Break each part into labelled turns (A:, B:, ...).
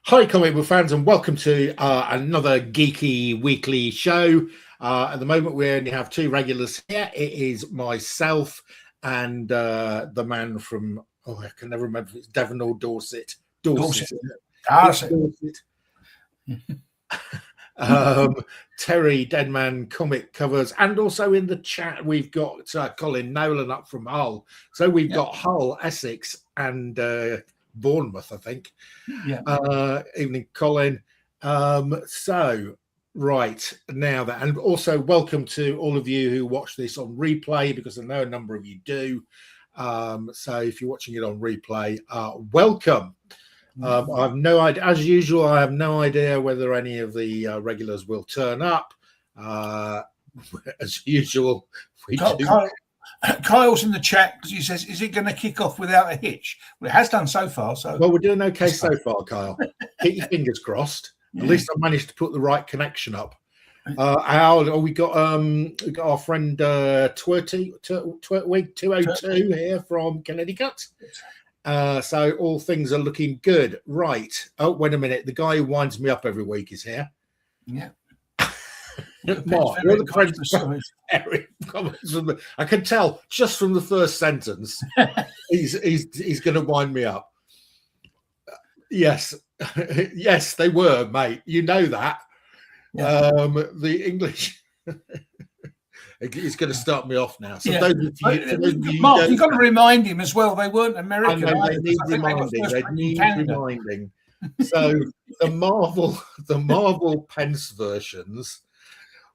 A: Hi, comic book fans, and welcome to another Geeky weekly show. At the moment, we only have two regulars here. It is myself and the man from, I can never remember if it's Devon or Dorset. Dorset. Terry, Deadman Comic Covers, and also in the chat we've got Colin Nolan up from Hull. So we've got Hull, Essex, and Bournemouth, I think. Evening, Colin. So right now that, and also welcome to all of you who watch this on replay, because I know a number of you do. So if you're watching it on replay, welcome. I have no idea, as usual. I have no idea whether any of the regulars will turn up. As usual, we do.
B: Kyle's in the chat because he says, "Is it going to kick off without a hitch?" Well, it has done so far. So
A: well, we're doing okay so far, Kyle. Keep your fingers crossed. Yeah. At least I managed to put the right connection up. We got our friend Twertwig 202 here from Connecticut. So all things are looking good, right? Oh, wait a minute. The guy who winds me up every week is here.
B: Yeah.
A: Mark, you're the friend. I can tell just from the first sentence he's going to wind me up. Yes, yes, they were, mate. You know that. Yeah. The English. He's going to start me off now. So those of you,
B: Mark, you've got to remind him as well. They weren't American.
A: They need reminding. They need reminding. So the Marvel Pence versions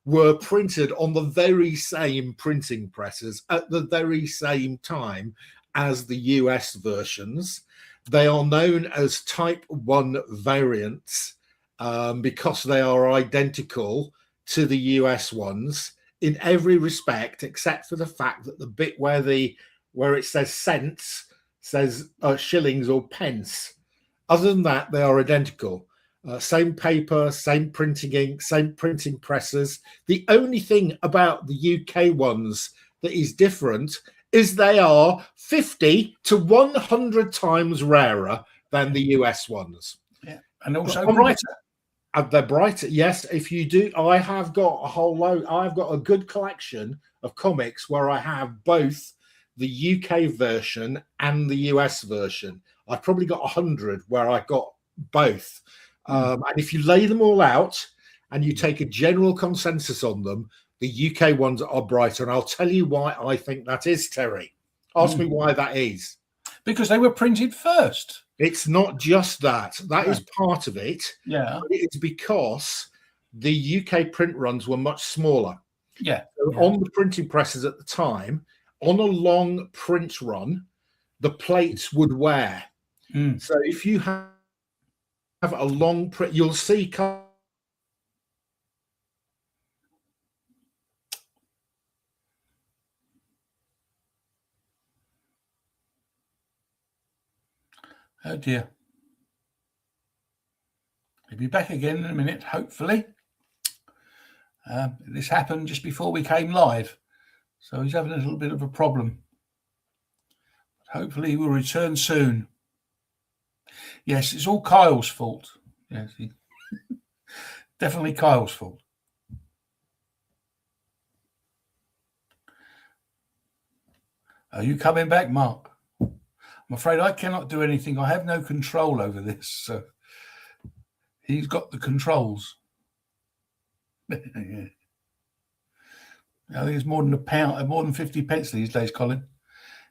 A: were printed on the very same printing presses at the very same time as the US versions. They are known as Type 1 variants because they are identical to the US ones in every respect, except for the fact that the bit where it says cents says shillings or pence. Other than that, they are identical. Same paper, same printing ink, same printing presses. The only thing about the UK ones that is different is they are 50 to 100 times rarer than the US ones.
B: Yeah, and also brighter.
A: They're brighter, yes. If you do, I have got a whole load. I've got a good collection of comics where I have both the UK version and the US version. I've probably got 100 where I got both. And if you lay them all out and you take a general consensus on them, the UK ones are brighter. And I'll tell you why I think that is, Terry. Ask me why that is.
B: Because they were printed first.
A: It's not just that. That is part of it.
B: Yeah.
A: It's because the UK print runs were much smaller.
B: Yeah.
A: So on the printing presses at the time, on a long print run, the plates would wear. So if you have a long print, you'll see.
B: Oh dear. He'll be back again in a minute, hopefully. This happened just before we came live, so he's having a little bit of a problem. But hopefully he will return soon. Yes, it's all Kyle's fault. Yes, definitely Kyle's fault. Are you coming back, Mark? I'm afraid I cannot do anything. I have no control over this. So he's got the controls. I think it's more than £1, more than 50 pence these days, Colin.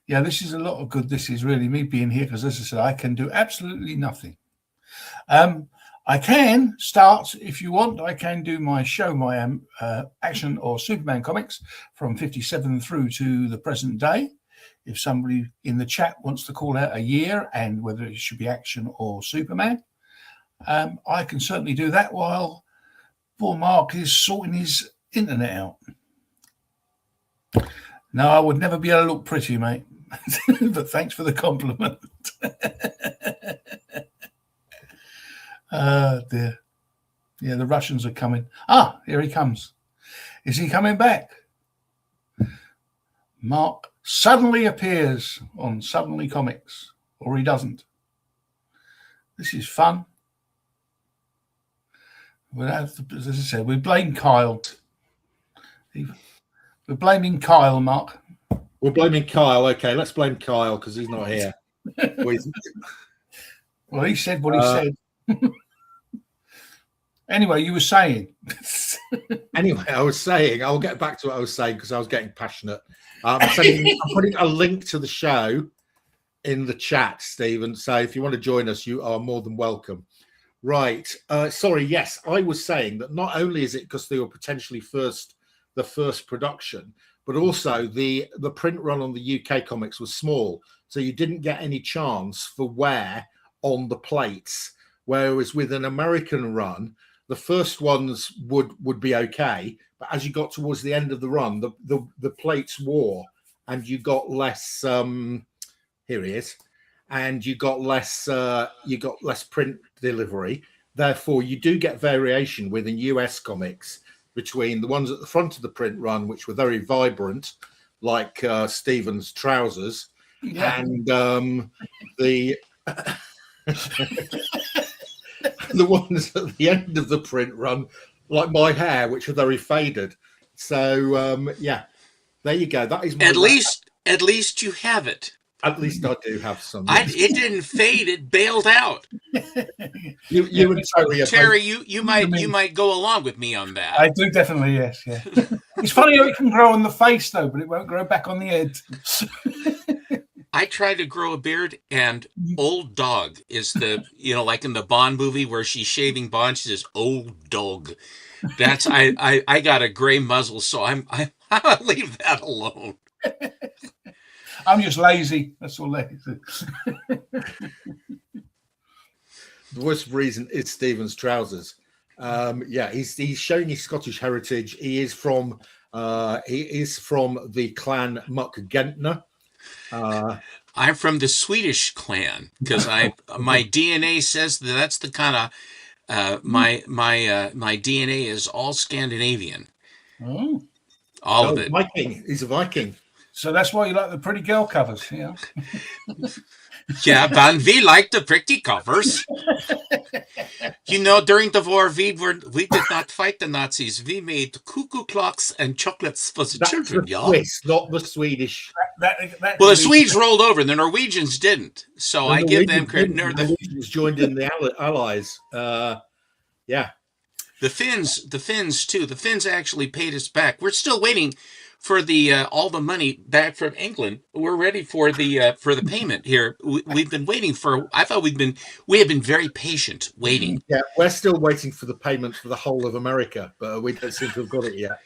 B: Yeah, this is a lot of good. This is really me being here because, as I said, I can do absolutely nothing. I can start, if you want, I can do my show, my Action or Superman comics from 57 through to the present day. If somebody in the chat wants to call out a year and whether it should be Action or Superman, I can certainly do that while poor Mark is sorting his internet out. No, I would never be able to look pretty, mate. But thanks for the compliment. Oh, dear. Yeah, the Russians are coming. Ah, here he comes. Is he coming back? Mark suddenly appears on Suddenly Comics, or he doesn't. This is fun. As I said, we blame Kyle. We're blaming Kyle, Mark.
A: We're blaming Kyle. Okay, let's blame Kyle because he's not here.
B: Well, he said what he said. Anyway, you were saying.
A: Anyway, I was saying, I'll get back to what I was saying because I was getting passionate. I'm putting a link to the show in the chat, Stephen. So if you want to join us, you are more than welcome. Right. Sorry. Yes, I was saying that not only is it because they were potentially the first production, but also the print run on the UK comics was small. So you didn't get any chance for wear on the plates. Whereas with an American run, the first ones would be okay, but as you got towards the end of the run, the plates wore, and you got less. Here he is, and you got less print delivery. Therefore, you do get variation within US comics between the ones at the front of the print run, which were very vibrant, like Stephen's trousers, and the the ones at the end of the print run, like my hair, which are very faded. So there you go. That is my
C: at least you have it.
A: At least I do have some.
C: It didn't fade; it bailed out.
A: You and
C: Terry, you might go along with me on that.
B: I do definitely, yes. Yeah. It's funny how it can grow on the face though, but it won't grow back on the head.
C: I tried to grow a beard, and old dog is the like in the Bond movie where she's shaving Bond, she says old dog. That's I got a gray muzzle, so I'll leave that alone.
B: I'm just lazy. That's all lazy.
A: The worst reason is Stephen's trousers. He's showing his Scottish heritage. He is from the clan Muck-Gentner.
C: I'm from the Swedish clan because my DNA says that's the kind of my DNA is all Scandinavian.
B: Oh,
C: all of it.
A: Viking. He's a Viking.
B: So that's why you like the pretty girl covers, yeah?
C: Yeah, but we like the pretty covers. During the war, we did not fight the Nazis. We made cuckoo clocks and chocolates for the children,
A: y'all. Swiss, not the Swedish.
C: Well, the Swedes rolled over, the Norwegians didn't. So I give them credit.
A: The Norwegians joined in the Allies. Yeah.
C: The Finns too. The Finns actually paid us back. We're still waiting for the all the money back from England. We're ready for the payment here. We've been waiting for. I thought we have been very patient waiting.
A: Yeah, we're still waiting for the payment for the whole of America, but we don't seem to have got it yet.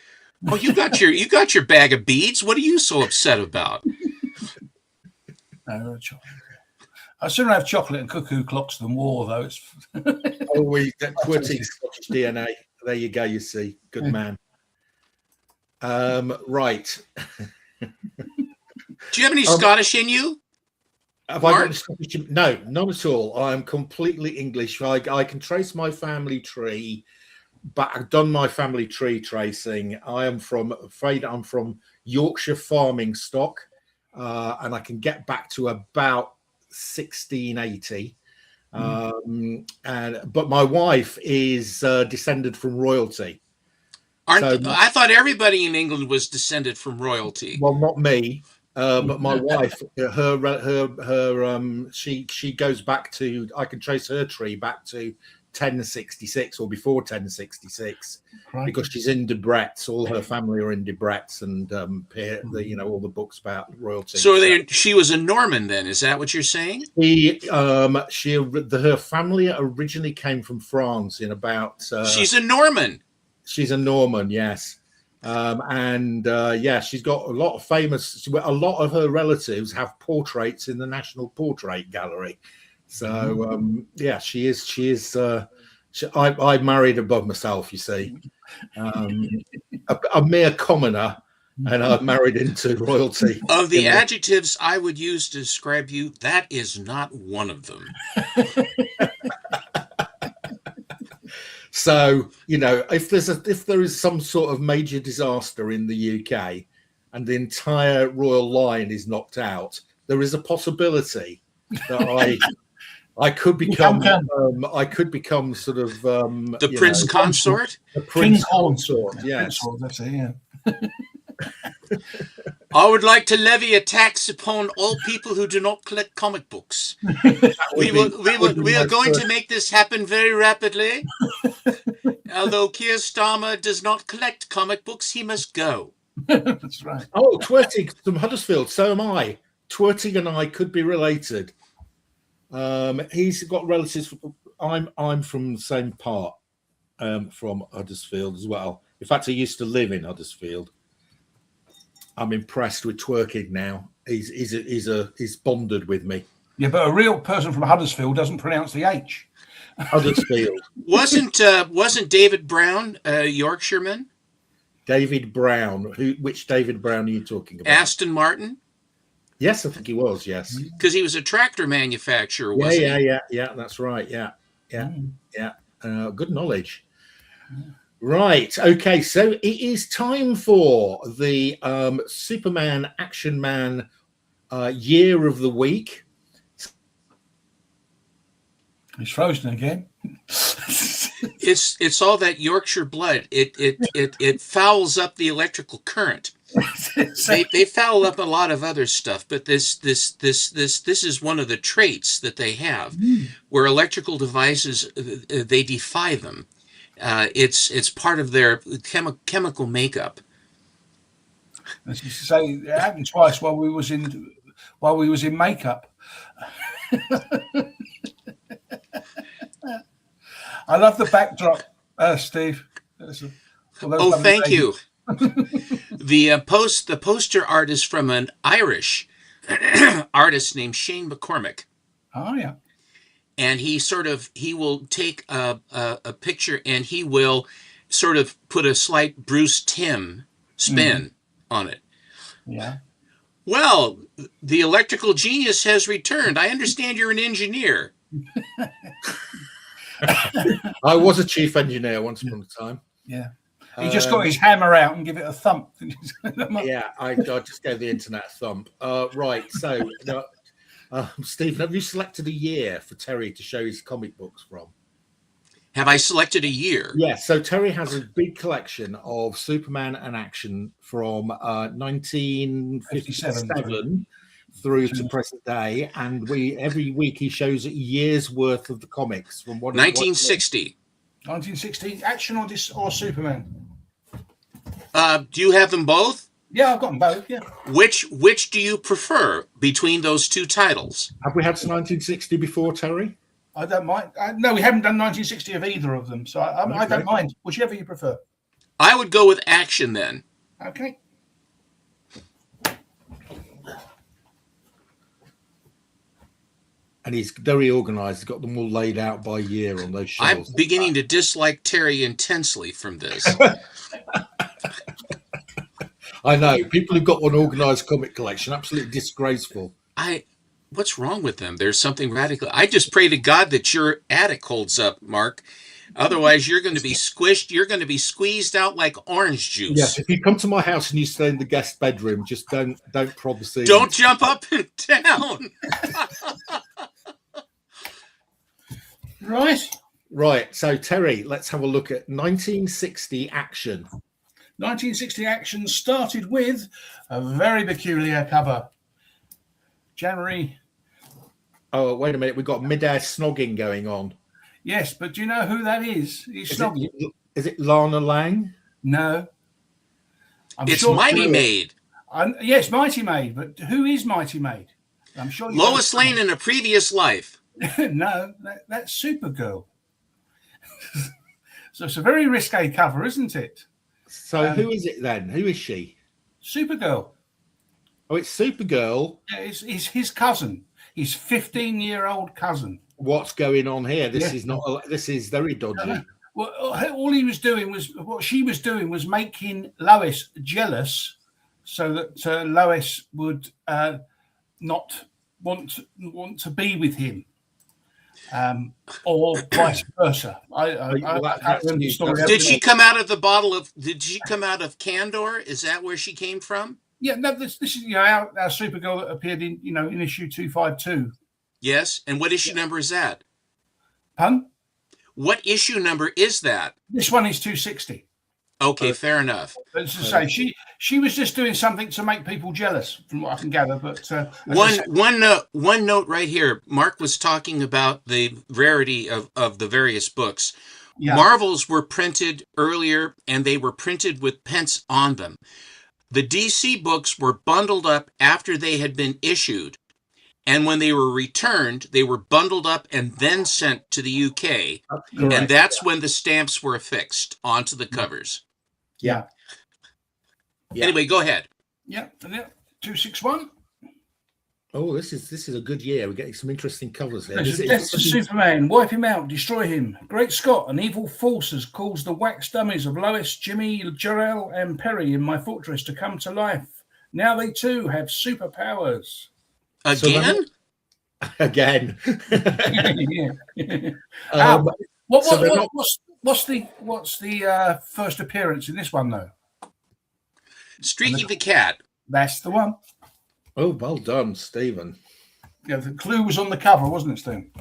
C: Oh, you got your bag of beads. What are you so upset about?
B: I'd sooner have chocolate and cuckoo clocks than war, though.
A: We get quirty Scottish DNA. There you go. You see, good man. Right.
C: Do you have any Scottish in you?
A: Have I got any Scottish? No, none at all. I'm completely English. I can trace my family tree, but I've done my family tree tracing. I'm from Yorkshire farming stock, and I can get back to about 1680. But my wife is descended from royalty.
C: I thought everybody in England was descended from royalty.
A: Well, not me, but my wife. She goes back to. I can trace her tree back to 1066 or before 1066, right, because she's in Debrett's. All her family are in Debrett's, and all the books about royalty.
C: So she was a Norman then. Is that what you're saying?
A: Her family originally came from France in about.
C: She's a Norman.
A: She's a Norman, yes. She's got a lot of her relatives have portraits in the National Portrait Gallery. So, she is. I married above myself, you see. A mere commoner, and I married into royalty.
C: Of the adjectives I would use to describe you, that is not one of them.
A: So, if there is some sort of major disaster in the UK and the entire royal line is knocked out, there is a possibility that I could become sort of
C: the prince consort.
A: The prince
B: consort.
A: Yes,
B: that's it. Yeah.
C: I would like to levy a tax upon all people who do not collect comic books. We are going to make this happen very rapidly. Although Keir Starmer does not collect comic books, he must go.
B: That's right.
A: Oh, Twerting from Huddersfield. So am I. Twerting and I could be related. He's got relatives. I'm from the same part, from Huddersfield as well. In fact, I used to live in Huddersfield. I'm impressed with Twerking now. He's bonded with me.
B: Yeah, but a real person from Huddersfield doesn't pronounce the H.
A: Huddersfield.
C: Wasn't David Brown a Yorkshireman?
A: David Brown. Which David Brown are you talking about?
C: Aston Martin.
A: Yes, I think he was. Yes,
C: because he was a tractor manufacturer. Wasn't he?
A: Yeah. That's right. Yeah. Good knowledge. Right. Okay. So it is time for the Superman Action Man Year of the Week.
B: He's frozen again.
C: It's all that Yorkshire blood. It fouls up the electrical current. They foul up a lot of other stuff, but this is one of the traits that they have, where electrical devices they defy them. It's part of their chemical makeup.
B: As you say, it happened twice while we was in makeup. I love the backdrop, Steve.
C: Thank you. The poster art is from an Irish artist named Shane McCormick.
B: Oh yeah.
C: And he will take a picture and he will sort of put a slight Bruce Timm spin on it.
B: Yeah.
C: Well, the electrical genius has returned. I understand you're an engineer.
A: I was a chief engineer once upon a time.
B: Yeah. He just got his hammer out and give it a thump.
A: Yeah, I just gave the internet a thump. Right, so Stephen, have you selected a year for Terry to show his comic books from?
C: Have I selected a year?
A: Yes, so Terry has a big collection of Superman and action from 1957 through to present day, and every week he shows a year's worth of the comics from
C: 1960.
B: 1960 action or Superman?
C: Do you have them both?
B: Yeah, I've got them both. Yeah.
C: Which do you prefer between those two titles?
A: Have we had 1960 before, Terry?
B: I don't mind. No, we haven't done 1960 of either of them, so I don't mind. Whichever you prefer.
C: I would go with action then.
B: Okay.
A: And he's very organised. He's got them all laid out by year on those shelves.
C: I'm beginning to dislike Terry intensely from this.
A: I know. People who've got one organised comic collection, absolutely disgraceful.
C: What's wrong with them? There's something radical. I just pray to God that your attic holds up, Mark. Otherwise, you're going to be squished. You're going to be squeezed out like orange juice.
A: Yes, if you come to my house and you stay in the guest bedroom, just don't prod the ceiling.
C: Don't jump up and down.
B: Right.
A: So, Terry, let's have a look at 1960 action.
B: 1960 action started with a very peculiar cover. January.
A: Oh, wait a minute. We've got mid-air snogging going on.
B: Yes, but do you know who that is? He's snogging.
A: Is it Lana Lang?
B: No.
C: It's Mighty Maid.
B: Yes, Mighty Maid. But who is Mighty Maid? I'm sure
C: Lois Lane in a previous life.
B: No, that's Supergirl. So it's a very risque cover, isn't it?
A: So who is it then? Who is she?
B: Supergirl.
A: Oh, it's Supergirl.
B: Yeah, it's his cousin. His 15-year-old cousin.
A: What's going on here? This is very dodgy.
B: Well, all he was doing was what she was doing was making Lois jealous, so that Lois would not want to be with him, or vice versa.
C: Did she come out of the bottle of? Did she come out of Candor? Is that where she came from?
B: Yeah, no. This is our Supergirl that appeared in in issue 252.
C: Yes. And what issue number is that?
B: Pun?
C: What issue number is that?
B: This one is 260.
C: Okay, fair enough.
B: But as I say, she was just doing something to make people jealous, from what I can gather. But
C: one note right here. Mark was talking about the rarity of the various books. Yeah. Marvels were printed earlier, and they were printed with pence on them. The DC books were bundled up after they had been issued, and when they were returned, they were bundled up and then sent to the UK, and that's when the stamps were affixed onto the covers.
B: Yeah.
C: Anyway, go ahead.
B: Yeah, 261.
A: Oh, this is a good year. We're getting some interesting covers here.
B: Death to Superman. Wipe him out. Destroy him. Great Scott. An evil force has caused the wax dummies of Lois, Jimmy, Jor-El, and Perry in my fortress to come to life. Now they too have superpowers.
C: Again?
A: Again.
B: What's the first appearance in this one though?
C: Streaky the Cat.
B: That's the one.
A: Oh, well done, Stephen.
B: Yeah, the clue was on the cover, wasn't it, Stephen?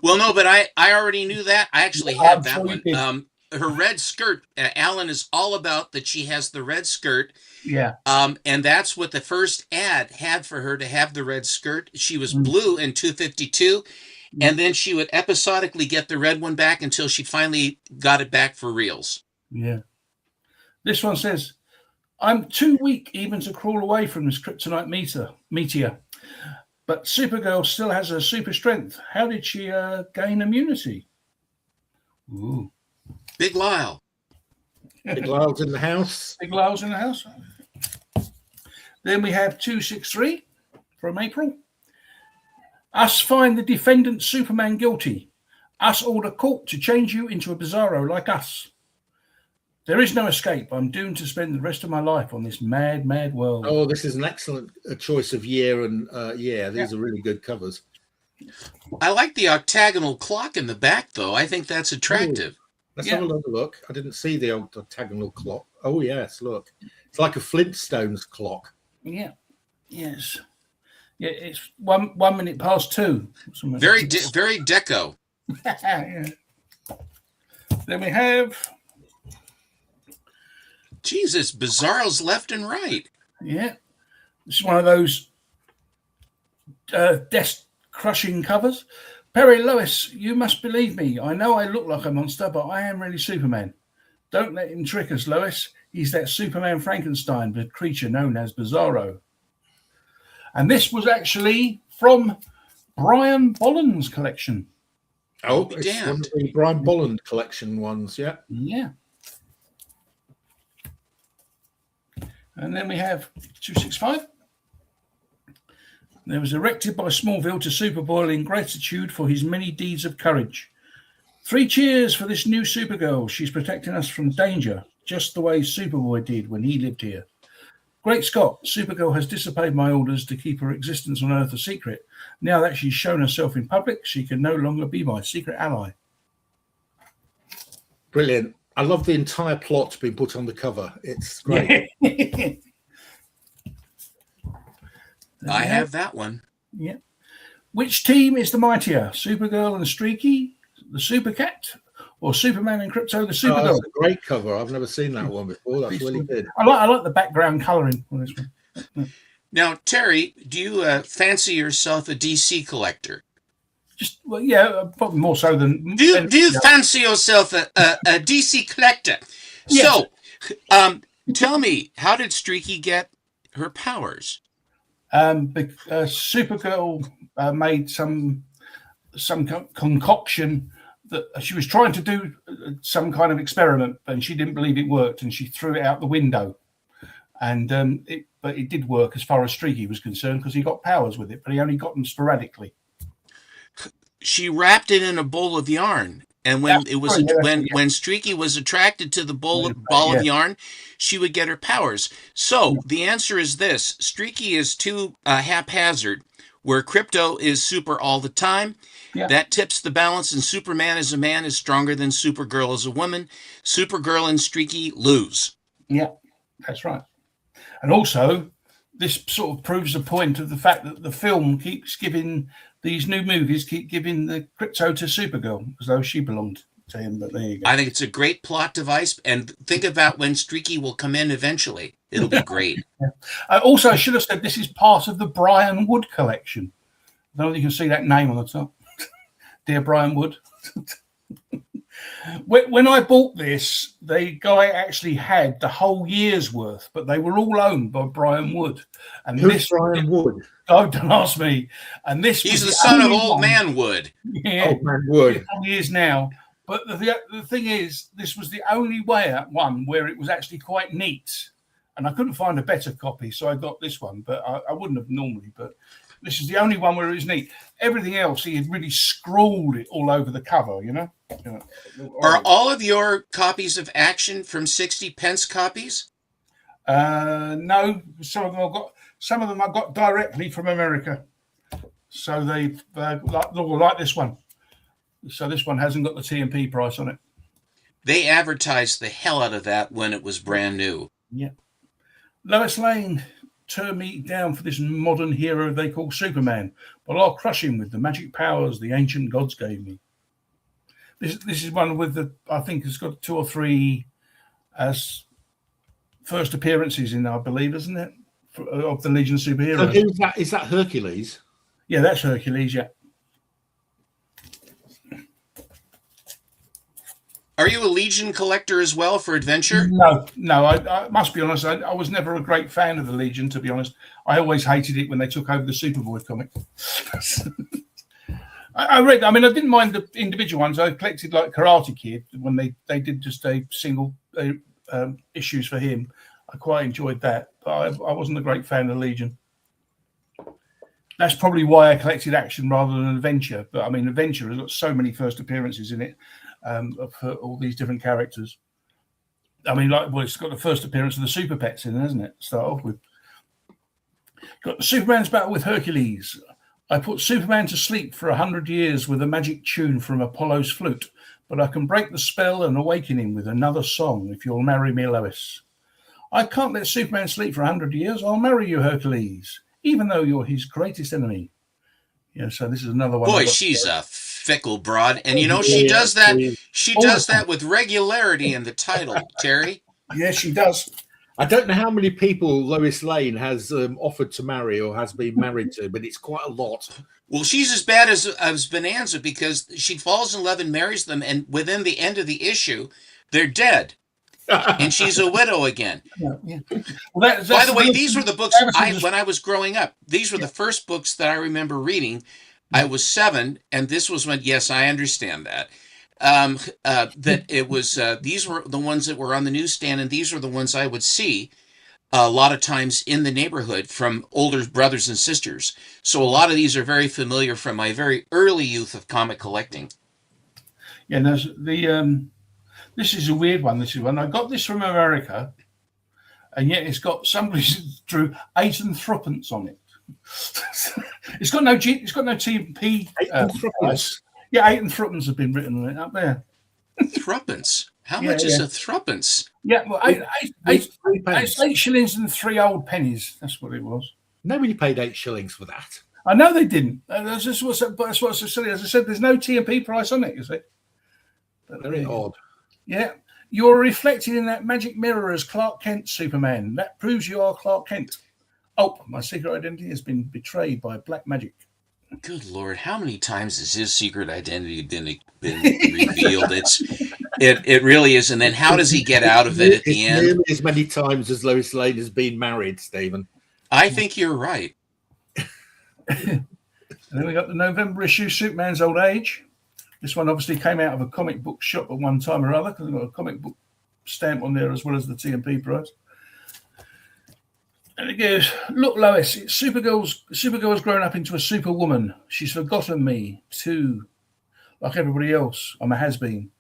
C: Well, no, but I already knew that. I actually had that one. Her red skirt, Alan is all about that she has the red skirt.
B: Yeah.
C: And that's what the first ad had for her, to have the red skirt. She was blue in 252, and then she would episodically get the red one back until she finally got it back for reals.
B: Yeah. This one says, I'm too weak even to crawl away from this kryptonite meteor, but Supergirl still has her super strength. How did she gain immunity? Ooh.
C: Big Lyle.
A: Big Lyle's in the house.
B: Big Lyle's in the house. Then we have 263 from April. Us find the defendant Superman guilty. Us order court to change you into a Bizarro like us. There is no escape. I'm doomed to spend the rest of my life on this mad, mad world.
A: Oh, this is an excellent choice of year. And these are really good covers.
C: I like the octagonal clock in the back, though. I think that's attractive.
A: Let's have another look. I didn't see the octagonal clock. Oh, yes, look. It's like a Flintstones clock.
B: Yeah. Yes. Yeah, it's one minute past 2.
C: Very deco.
B: Yeah. Then we have...
C: Jesus, Bizarros left and right.
B: Yeah. This is one of those desk-crushing covers. Perry, Lois, you must believe me. I know I look like a monster, but I am really Superman. Don't let him trick us, Lois. He's that Superman Frankenstein, the creature known as Bizarro. And this was actually from Brian Bolland's collection.
A: Oh, it's one of the Brian Bolland collection ones, yeah.
B: Yeah. And then we have 265. There was erected by Smallville to Superboy in gratitude for his many deeds of courage. 3 cheers for this new Supergirl. She's protecting us from danger, just the way Superboy did when he lived here. Great Scott, Supergirl has disobeyed my orders to keep her existence on Earth a secret. Now that she's shown herself in public, she can no longer be my secret ally.
A: Brilliant. I love the entire plot being put on the cover. It's great.
C: I have that one.
B: Yeah. Which team is the mightier? Supergirl and Streaky, the Supercat, or Superman and Krypto, the Supergirl?
A: That's a great cover. I've never seen that one before. That's really good.
B: I like the background colouring on this one.
C: Now, Terry, do you fancy yourself a DC collector?
B: Just probably more so than.
C: Do you fancy yourself a DC collector? Yes. So, tell me, how did Streaky get her powers?
B: Supergirl made some concoction that she was trying to do some kind of experiment, and she didn't believe it worked, and she threw it out the window. And but it did work as far as Streaky was concerned, because he got powers with it, but he only got them sporadically.
C: She wrapped it in a bowl of yarn, and when when Streaky was attracted to the ball of yarn, she would get her powers. So the answer is this: Streaky is too haphazard, where Krypto is super all the time. Yeah. That tips the balance, and Superman as a man is stronger than Supergirl as a woman. Supergirl and Streaky lose.
B: Yeah, that's right. And also, this sort of proves the point of the fact that the film keeps giving these new movies keep giving the crypto to Supergirl as though she belonged to him. But there you go.
C: I think it's a great plot device, and think about when Streaky will come in eventually. It'll be great.
B: Also, I should have said this is part of the Brian Wood collection. I don't know if you can see that name on the top. Dear Brian Wood. When I bought this, the guy actually had the whole year's worth, but they were all owned by Brian Wood. And
A: Who's Brian Wood?
B: Oh, don't ask me. And this
C: He's the son of Old Man Wood.
B: Yeah,
A: Old Man Wood.
B: He is now. But the thing is, this was the only one where it was actually quite neat. And I couldn't find a better copy, so I got this one. But I wouldn't have normally. But this is the only one where it was neat. Everything else, he had really scrawled it all over the cover, you know?
C: Are all of your copies of Action from 60 pence copies?
B: No, some of them I got directly from America. So they like this one. So this one hasn't got the T&P price on it.
C: They advertised the hell out of that when it was brand new.
B: Yeah. Lois Lane turned me down for this modern hero they call Superman, but I'll crush him with the magic powers the ancient gods gave me. This is one with I think it's got 2 or 3 as first appearances in, I believe, isn't it? Of the Legion of Superheroes.
A: So who's that? Is that Hercules?
B: Yeah, that's Hercules, yeah.
C: Are you a Legion collector as well for adventure?
B: No. I must be honest. I was never a great fan of the Legion, to be honest. I always hated it when they took over the Superboy comic. I read. I mean, I didn't mind the individual ones. I collected like Karate Kid when they did just a single issues for him. I quite enjoyed that, but I wasn't a great fan of Legion. That's probably why I collected Action rather than Adventure. But I mean, Adventure has got so many first appearances in it. For all these different characters. I mean, it's got the first appearance of the Super Pets in it, hasn't it? Start off with. Got Superman's battle with Hercules. I put Superman to sleep for 100 years with a magic tune from Apollo's flute, but I can break the spell and awaken him with another song if you'll marry me, Lois. I can't let Superman sleep for 100 years. I'll marry you, Hercules, even though you're his greatest enemy. Yeah, so this is another one.
C: Boy, she's a fickle broad, and you know she does that. She does that with regularity in the title, Terry.
B: Yes, she does.
A: I don't know how many people Lois Lane has offered to marry or has been married to, but it's quite a lot.
C: Well, she's as bad as Bonanza because she falls in love and marries them, and within the end of the issue, they're dead, and she's a widow again.
B: Yeah. Well,
C: by the way, these were the books when I was growing up. These were the first books that I remember reading. I was 7, and this was when, yes, I understand that. That it was, these were the ones that were on the newsstand, and these were the ones I would see a lot of times in the neighborhood from older brothers and sisters. So a lot of these are very familiar from my very early youth of comic collecting.
B: Yeah, this is a weird one. This is one. I got this from America, and yet it's got somebody drew 8 and 3pence on it. It's got no T&P. Yeah, 8 and 3pence have been written on it up there.
C: 3pence? How much is a 3pence?
B: Yeah, well, 8 shillings and 3 old pennies. That's what it was.
A: Nobody paid 8 shillings for that.
B: I know they didn't. That's what's so silly. As I said, there's no T&P price on it, you see.
A: Very odd.
B: Yeah. You're reflected in that magic mirror as Clark Kent, Superman. That proves you are Clark Kent. Oh, my secret identity has been betrayed by black magic.
C: Good Lord, how many times has his secret identity been revealed? It really is. And then how does he get out of it at the end?
A: Nearly as many times as Lois Lane has been married, Stephen.
C: I think you're right.
B: And then we got the November issue, Superman's Old Age. This one obviously came out of a comic book shop at one time or other because they've got a comic book stamp on there as well as the T&P price. And it goes, look, Lois, Supergirl's grown up into a superwoman. She's forgotten me, too. Like everybody else, I'm a has-been.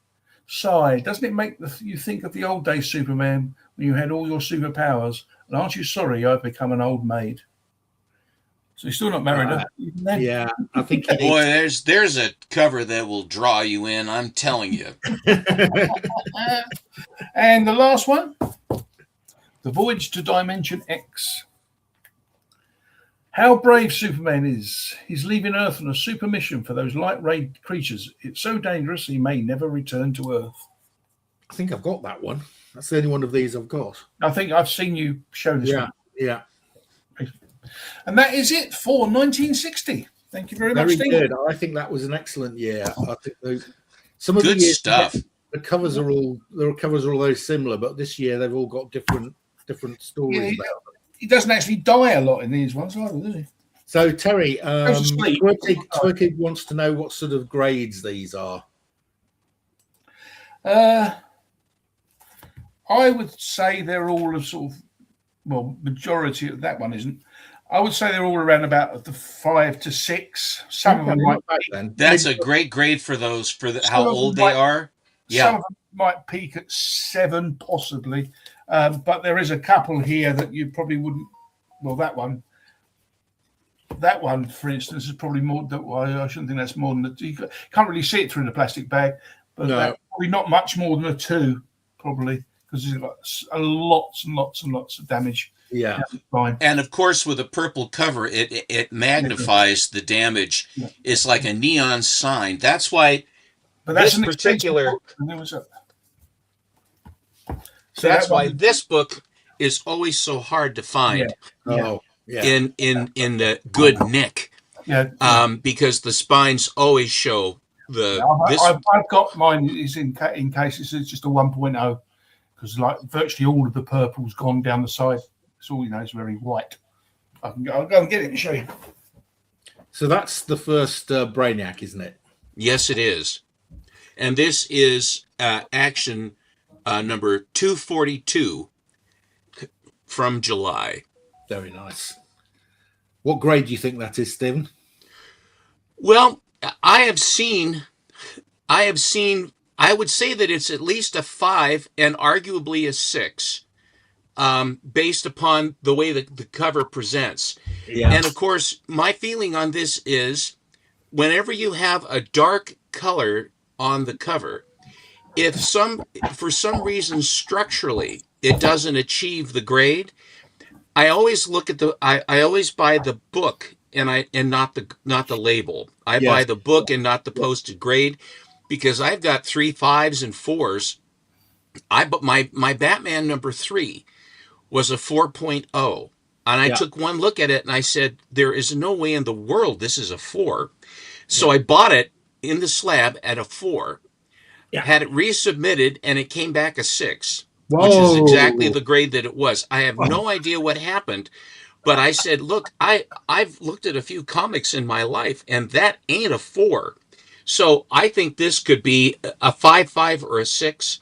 B: Sigh, doesn't it make you think of the old days, Superman, when you had all your superpowers? And aren't you sorry I've become an old maid? So he's still not married,
A: Yeah, I think.
C: Boy, there's a cover that will draw you in, I'm telling you.
B: And the last one. The Voyage to Dimension X. How brave Superman is. He's leaving Earth on a super mission for those light-ray creatures. It's so dangerous he may never return to Earth.
A: I think I've got that one. That's the only one of these I've got.
B: I think I've seen you show this one.
A: Yeah.
B: And that is it for 1960. Thank you very much, Steve.
A: Very good. I think that was an excellent year. I think some of
C: good
A: the years,
C: stuff.
A: The covers are all very similar, but this year they've all got different stories about them.
B: He doesn't actually die a lot in these ones, either, does he?
A: So Terry, Twerkig wants to know what sort of grades these are.
B: I would say they're all a sort of, well, majority of that one isn't. I would say they're all around about the 5 to 6. Some of them might be.
C: That's a great grade for those, how old they are. Yeah.
B: Some of them might peak at 7, possibly. But there is a couple here that you probably wouldn't. Well, that one, for instance, is probably more. I shouldn't think that's more than you can't really see it through the plastic bag, but that's probably not much more than a 2, probably, because it's got lots and lots and lots of damage.
A: Yeah,
C: and of course, with a purple cover, it magnifies the damage. Yeah. It's like a neon sign. That's why.
B: But that's
C: this particular. So that's why this book is always so hard to find.
A: Yeah.
C: In the good nick. Yeah. Because the spines always show the.
B: I've got mine is in case it's just a 1.0 because like virtually all of the purple's gone down the side. It's all it's very white. I'll go and get it and show you.
A: So that's the first Brainiac, isn't it?
C: Yes, it is. And this is action number 242 from July.
A: Very nice. What grade do you think that is, Stephen?
C: Well, I would say that it's at least a 5 and arguably a 6. Based upon the way the cover presents. Yeah. And of course, my feeling on this is whenever you have a dark color on the cover, if for some reason structurally it doesn't achieve the grade, I always look at I always buy the book and not the label. I buy the book and not the posted grade because I've got 3 5s and 4s. But my Batman number 3 was a 4.0. And I took one look at it and I said, there is no way in the world this is a 4. So I bought it in the slab at a 4, had it resubmitted, and it came back a 6, which is exactly the grade that it was. I have no idea what happened, but I said, look, I've looked at a few comics in my life, and that ain't a 4. So I think this could be a 5.5 or a 6.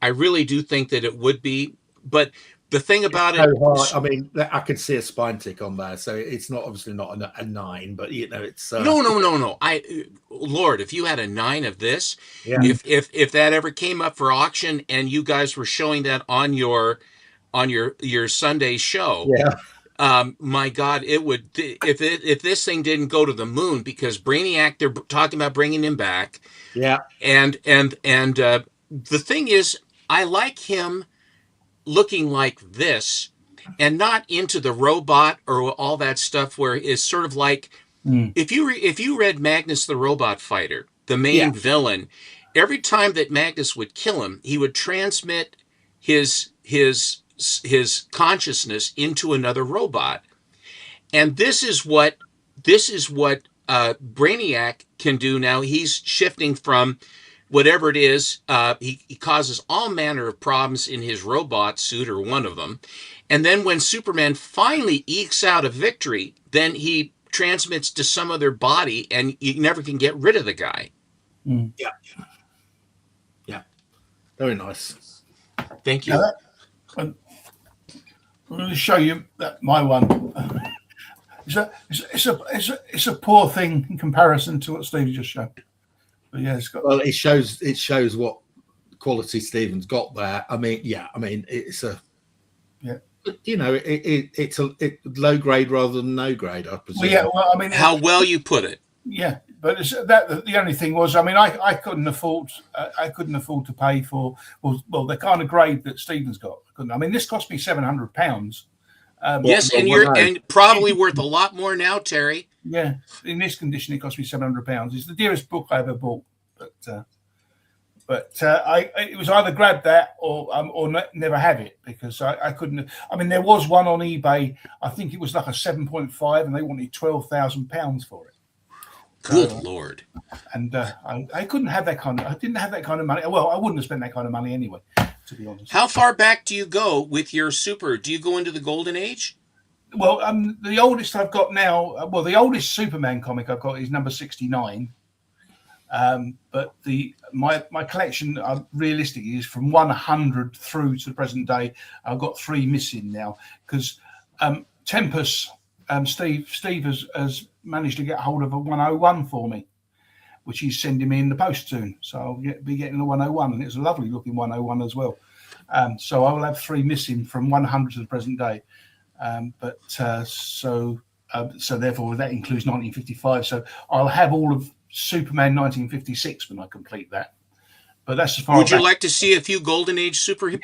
C: I really do think that it would be, but the thing about it,
A: I mean, I could see a spine tick on there, so it's not obviously not a 9, but it's
C: no. Lord, if you had a 9 of this, if that ever came up for auction and you guys were showing that on your Sunday show, my God, it would. If this thing didn't go to the moon, because Brainiac, they're talking about bringing him back, and the thing is, I like him looking like this and not into the robot or all that stuff where it's sort of like if you read Magnus the Robot Fighter, the main villain, every time that Magnus would kill him, he would transmit his consciousness into another robot. And this is what Brainiac can do now. He's shifting from whatever it is, he causes all manner of problems in his robot suit, or one of them. And then when Superman finally ekes out a victory, then he transmits to some other body, and you never can get rid of the guy.
A: Yeah. Very nice.
C: Thank you.
B: I'm going to show you my one. It's a poor thing in comparison to what Steve just showed. But
A: it shows what quality Stephen's got there. I mean, it's a it's a low grade rather than no grade, I presume.
C: How well you put it.
B: Yeah, but the only thing was, I couldn't afford to pay for the kind of grade that Stephen's got. This cost me £700,
C: Yes, and you're and probably worth a lot more now, Terry.
B: Yeah, in this condition, it cost me £700. It's the dearest book I ever bought, but it was either grab that or never have it, because I couldn't. I mean, there was one on eBay. I think it was like a 7.5, and they wanted £12,000 for it.
C: Good Lord!
B: And I couldn't have that kind of. I didn't have that kind of money. Well, I wouldn't have spent that kind of money anyway, to be honest.
C: How far back do you go with your super? Do you go into the golden age?
B: Well, the oldest I've got now. Well, the oldest Superman comic I've got is number 69. But my collection realistically is from 100 through to the present day. I've got 3 missing now because Tempest, Steve has managed to get hold of a 101 for me, which he's sending me in the post soon. So I'll be getting the 101, and it's a lovely looking 101 as well. So I will have 3 missing from 100 to the present day. So therefore that includes 1955. So I'll have all of Superman 1956 when I complete that. But that's as far.
C: Would you like to see a few Golden Age Superman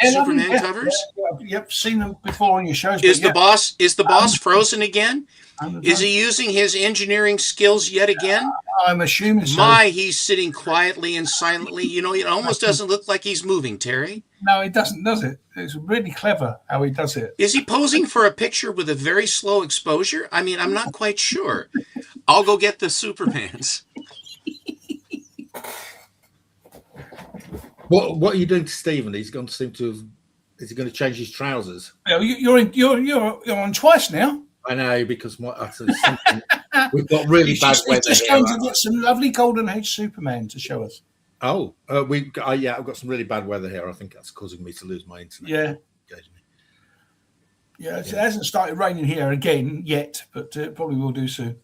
C: covers?
B: Yeah, I've seen them before on your shows.
C: Is the boss frozen again? Is he using his engineering skills yet again?
B: I'm assuming so.
C: He's sitting quietly and silently. It almost doesn't look like he's moving, Terry.
B: No, it doesn't, does it? It's really clever how he does it.
C: Is he posing for a picture with a very slow exposure? I mean, I'm not quite sure. I'll go get the Supermans.
A: What are you doing to Stephen? He's going to seem to have. Is he going to change his trousers?
B: You're on twice now.
A: I know, because we've got really bad weather.
B: He's just going to get some lovely Golden Age Superman to show us.
A: Oh, I've got some really bad weather here. I think that's causing me to lose my internet.
B: Yeah. It hasn't started raining here again yet, but it probably will do soon.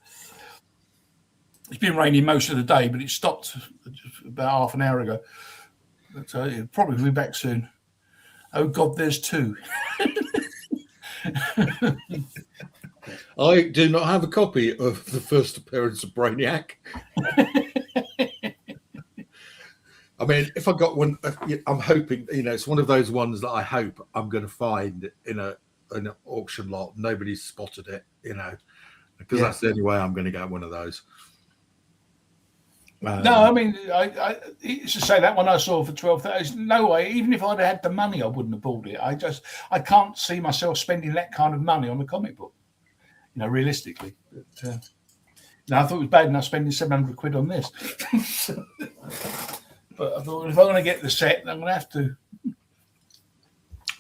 B: It's been raining most of the day, but it stopped about half an hour ago. But it'll probably be back soon. Oh God, there's 2.
A: I do not have a copy of the first appearance of Brainiac. I mean, if I got one, I'm hoping, it's one of those ones that I hope I'm going to find in an auction lot. Nobody's spotted it, because that's the only way I'm going to get one of those.
B: No, I mean, I used to say that one I saw for 12,000. No way. Even if I'd had the money, I wouldn't have bought it. I can't see myself spending that kind of money on a comic book, realistically. But, I thought it was bad enough spending £700 on this. But I thought if I'm going to get the set, I'm going to have to.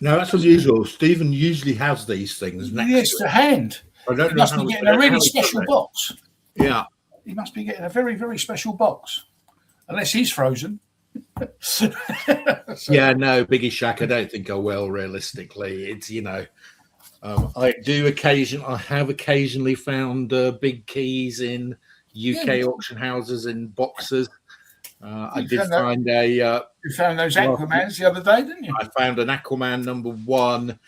A: No, that's unusual. Stephen usually has these things next
B: yes, to hand.
A: I don't
B: he
A: know
B: must be getting a really special box.
A: Yeah.
B: He must be getting a very, very special box. Unless he's frozen.
A: Yeah, no, Biggie Shack, I don't think I will, realistically. It's, I have occasionally found big keys in UK auction houses in boxes. I did find
B: you found those Aquamans the other day, didn't you?
A: I found an Aquaman #1,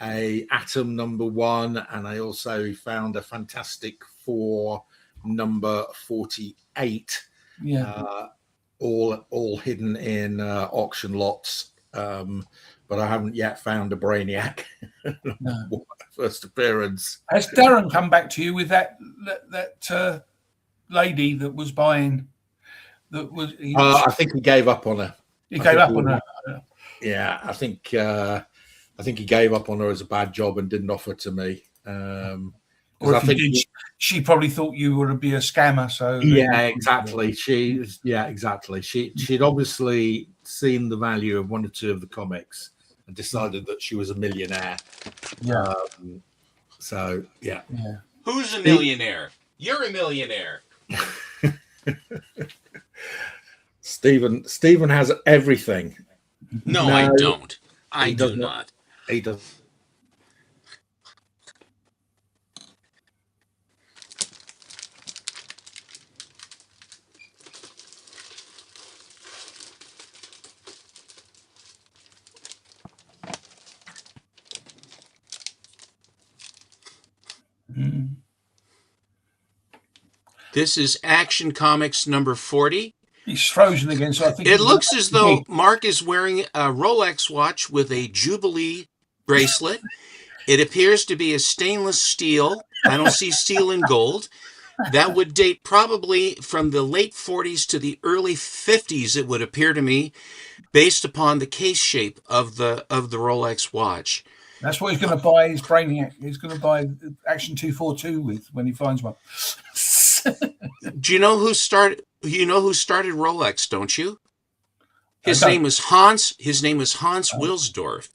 A: a Atom #1, and I also found a Fantastic Four number 48.
B: Yeah.
A: All hidden in auction lots. But I haven't yet found a Brainiac. No. First appearance.
B: Has Darren come back to you with that lady that was buying?
A: I think he gave up on her.
B: He gave up on her.
A: Yeah, I think he gave up on her as a bad job and didn't offer to me.
B: Or if she probably thought you would be a scammer. So
A: yeah, exactly. She'd obviously seen the value of 1 or 2 of the comics and decided that she was a millionaire.
B: Yeah.
A: So yeah.
C: Who's a millionaire? You're a millionaire.
A: Stephen has everything.
C: No, I don't. I do not.
A: He does.
C: This is Action Comics number 40.
B: He's frozen again, so I think
C: it looks as though Mark is wearing a Rolex watch with a Jubilee bracelet. It appears to be a stainless steel. I don't see steel and gold. That would date probably from the late 40s to the early 50s, it would appear to me, based upon the case shape of the Rolex watch.
B: That's what he's going to buy his Brainiac. He's going to buy Action 242 with when he finds one.
C: Do you know who started? You know who started Rolex, don't you? His name was Hans Wilsdorf.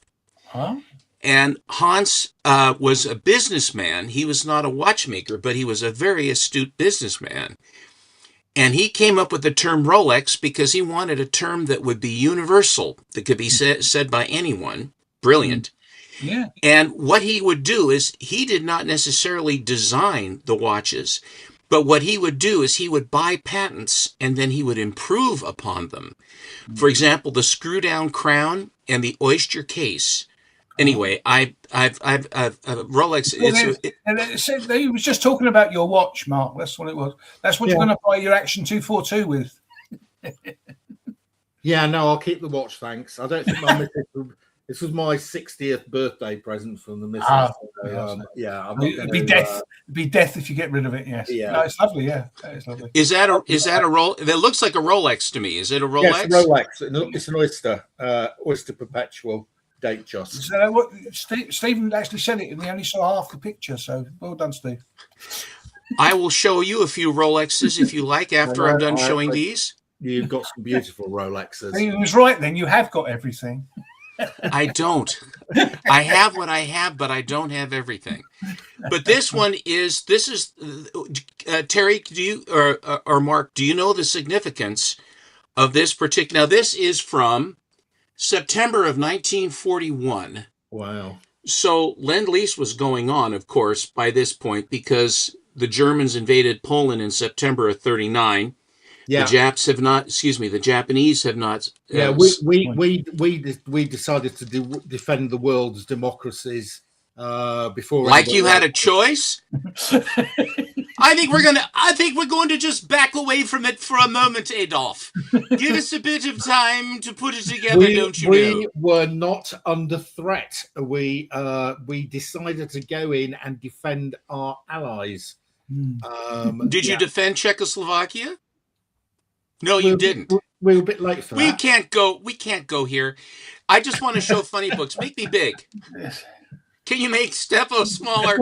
B: Huh?
C: And Hans was a businessman. He was not a watchmaker, but he was a very astute businessman. And he came up with the term Rolex because he wanted a term that would be universal, that could be said by anyone. Brilliant.
B: Yeah.
C: And what he would do is he did not necessarily design the watches, but what he would do is he would buy patents and then he would improve upon them. For example, the screw down crown and the oyster case. Anyway, I've Rolex.
B: He was just talking about your watch, Mark. That's what it was. That's what you're going to buy your Action 242 with.
A: Yeah, no, I'll keep the watch, thanks. I don't think my missus. This was my 60th birthday present from the missus.
B: It'd be death. It'd be death if you get rid of it. Yes. Yeah. No, it's lovely. Yeah, it's lovely.
C: Is that a roll? That looks like a Rolex to me. Is it a Rolex?
A: Yes, Rolex. It's an Oyster Perpetual date just.
B: So what Stephen actually said it, and we only saw half the picture. So well done, Steve.
C: I will show you a few Rolexes if you like after I'm done showing these.
A: You've got some beautiful Rolexes.
B: He was right then. You have got everything.
C: I don't. I have what I have, but I don't have everything. But this is Terry, do you or Mark, do you know the significance of this particular? Now, this is from September of 1941.
A: Wow.
C: So Lend-Lease was going on, of course, by this point because the Germans invaded Poland in September of 39. Yeah. The Japanese have not.
A: Yeah, we decided to defend the world's democracies before.
C: Like you had a choice. I think we're going to just back away from it for a moment, Adolf. Give us a bit of time to put it together, don't you know?
A: We were not under threat. We decided to go in and defend our allies.
C: Did you defend Czechoslovakia? No, you didn't.
A: We were a bit late for that.
C: We can't go here. I just want to show funny books. Make me big. Can you make Steffo smaller?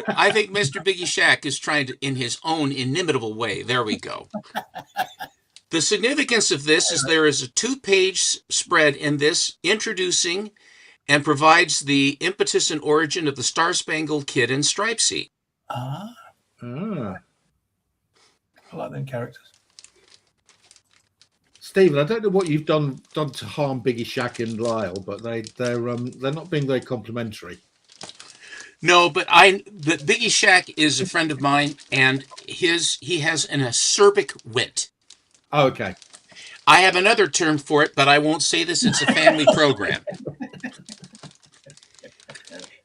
C: I think Mr. Biggie Shack is trying to, in his own inimitable way. There we go. The significance of this is there is a 2-page spread in this introducing and provides the impetus and origin of the Star-Spangled Kid and Stripesy.
B: I like them characters.
A: Stephen, I don't know what you've done to harm Biggie Shack and Lyle, but they're not being very complimentary.
C: No, but Biggie Shack is a friend of mine, and he has an acerbic wit.
A: Oh, okay.
C: I have another term for it, but I won't say this. It's a family program.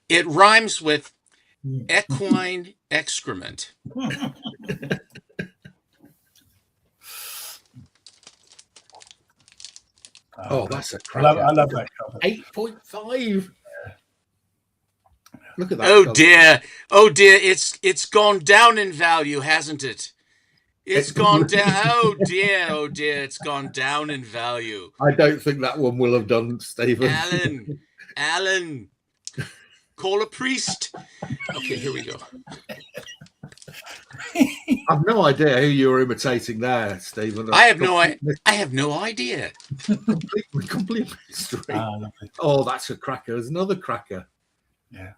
C: It rhymes with equine excrement.
A: Oh, that's a cracker.
B: I love that cover.
A: 8.5. Look at that.
C: Oh dear. It's gone down in value, hasn't it? It's gone down. Oh dear. It's gone down in value.
A: I don't think that one will have done, Stephen.
C: Alan, call a priest. Okay, here we go.
A: I've no idea who you're imitating there, Stephen.
C: I have no idea.
A: Complete mystery. Oh, that's a cracker. There's another cracker.
B: Yeah.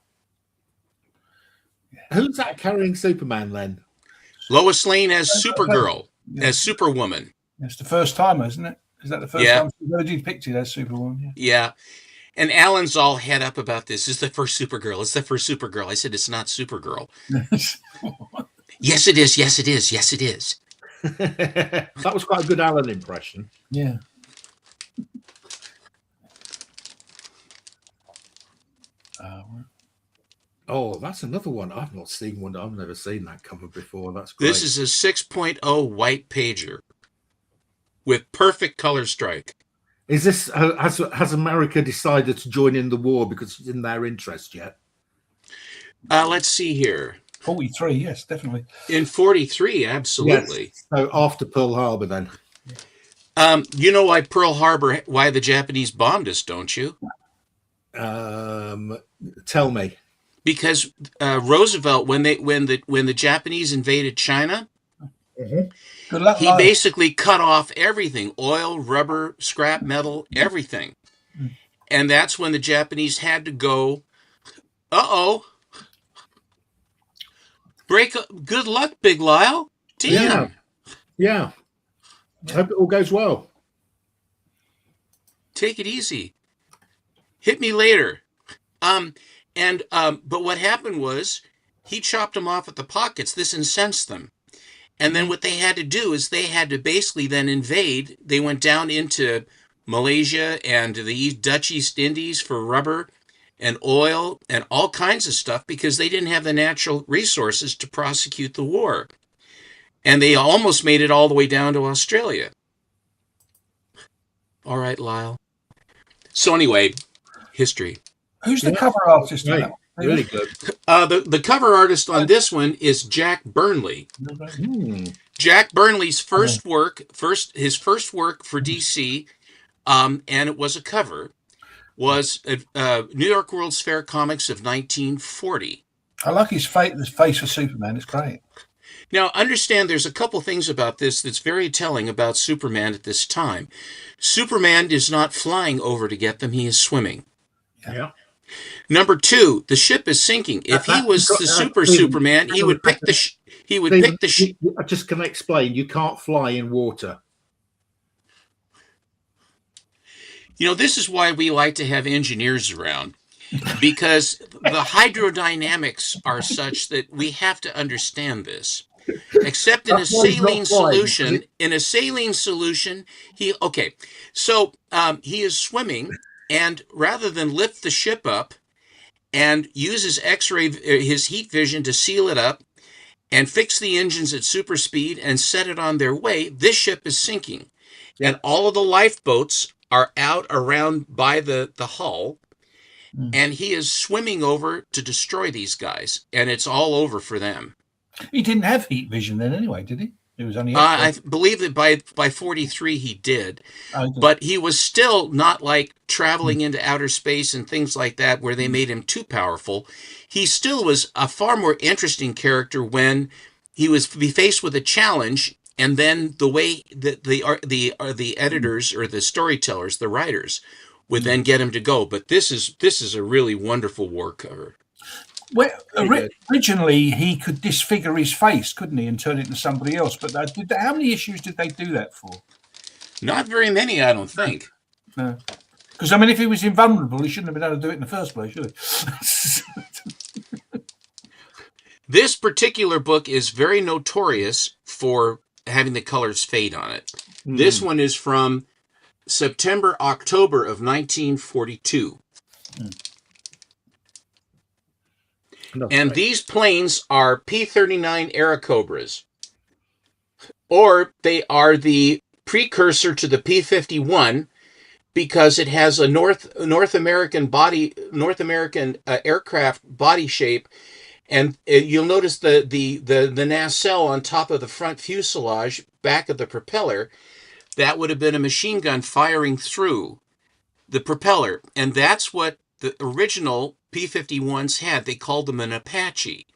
A: Who's that carrying Superman then?
C: Lois Lane as Supergirl, as Superwoman.
B: It's the first time, isn't it? Is that the first time she's ever depicted as Superwoman?
C: Yeah. And Alan's all head up about this. It's the first Supergirl. It's the first Supergirl. I said, it's not Supergirl. Yes, it is. Yes, it is. Yes, it is.
A: That was quite a good Alan impression.
B: Yeah.
A: Oh, that's another one. I've not seen one. I've never seen that cover before. That's great.
C: This is a 6.0 white pager with perfect color strike.
A: Is this has America decided to join in the war because it's in their interest yet?
C: Let's see here.
B: 43, yes, definitely.
C: In 43, absolutely.
A: Yes. So after Pearl Harbor, then.
C: You know why why the Japanese bombed us, don't you?
A: Tell me.
C: Because Roosevelt, when the Japanese invaded China,
B: Good luck,
C: he basically cut off everything: oil, rubber, scrap metal, everything. And that's when the Japanese had to go, good luck, Big Lyle. Damn.
A: Yeah. Hope it all goes well.
C: Take it easy. Hit me later. But what happened was he chopped them off at the pockets. This incensed them. And then what they had to do is they had to basically then invade. They went down into Malaysia and the Dutch East Indies for rubber and oil and all kinds of stuff because they didn't have the natural resources to prosecute the war. And they almost made it all the way down to Australia. All right, Lyle. So anyway, history.
B: Who's the cover artist?
A: Right. Really good.
C: The cover artist on this one is Jack Burnley. Jack Burnley's first work for DC, and it was a cover, was New York World's Fair Comics of 1940.
B: I like his face of Superman. It's great.
C: Now, understand there's a couple things about this that's very telling about Superman at this time. Superman is not flying over to get them. He is swimming.
A: Yeah.
C: Number two, the ship is sinking. If he was the Superman, he would pick the ship.
A: I just can explain. You can't fly in water.
C: You know, this is why we like to have engineers around, because the hydrodynamics are such that we have to understand this. Except in a saline solution, he is swimming, and rather than lift the ship up and use his heat vision to seal it up and fix the engines at super speed and set it on their way, this ship is sinking. Yeah. And all of the lifeboats are out around by the hull, and he is swimming over to destroy these guys, and it's all over for them.
B: He didn't have heat vision then anyway, did he? It was only
C: I believe that by 43 he did. But he was still not like traveling into outer space and things like that where they made him too powerful. He still was a far more interesting character when he was faced with a challenge, and then the way that the editors or the storytellers, the writers, would then get him to go. But this is a really wonderful war cover.
B: Well, originally he could disfigure his face, couldn't he, and turn it into somebody else? But how many issues did they do that for?
C: Not very many, I don't think.
B: No, because I mean, if he was invulnerable, he shouldn't have been able to do it in the first place, should he?
C: This particular book is very notorious for having the colors fade on it. This one is from October of 1942. And these planes are P-39 Airacobras, or they are the precursor to the P-51 because it has a North American aircraft body shape, and you'll notice the nacelle on top of the front fuselage, back of the propeller, that would have been a machine gun firing through the propeller, and that's what the original P-51s had. They called them an Apache.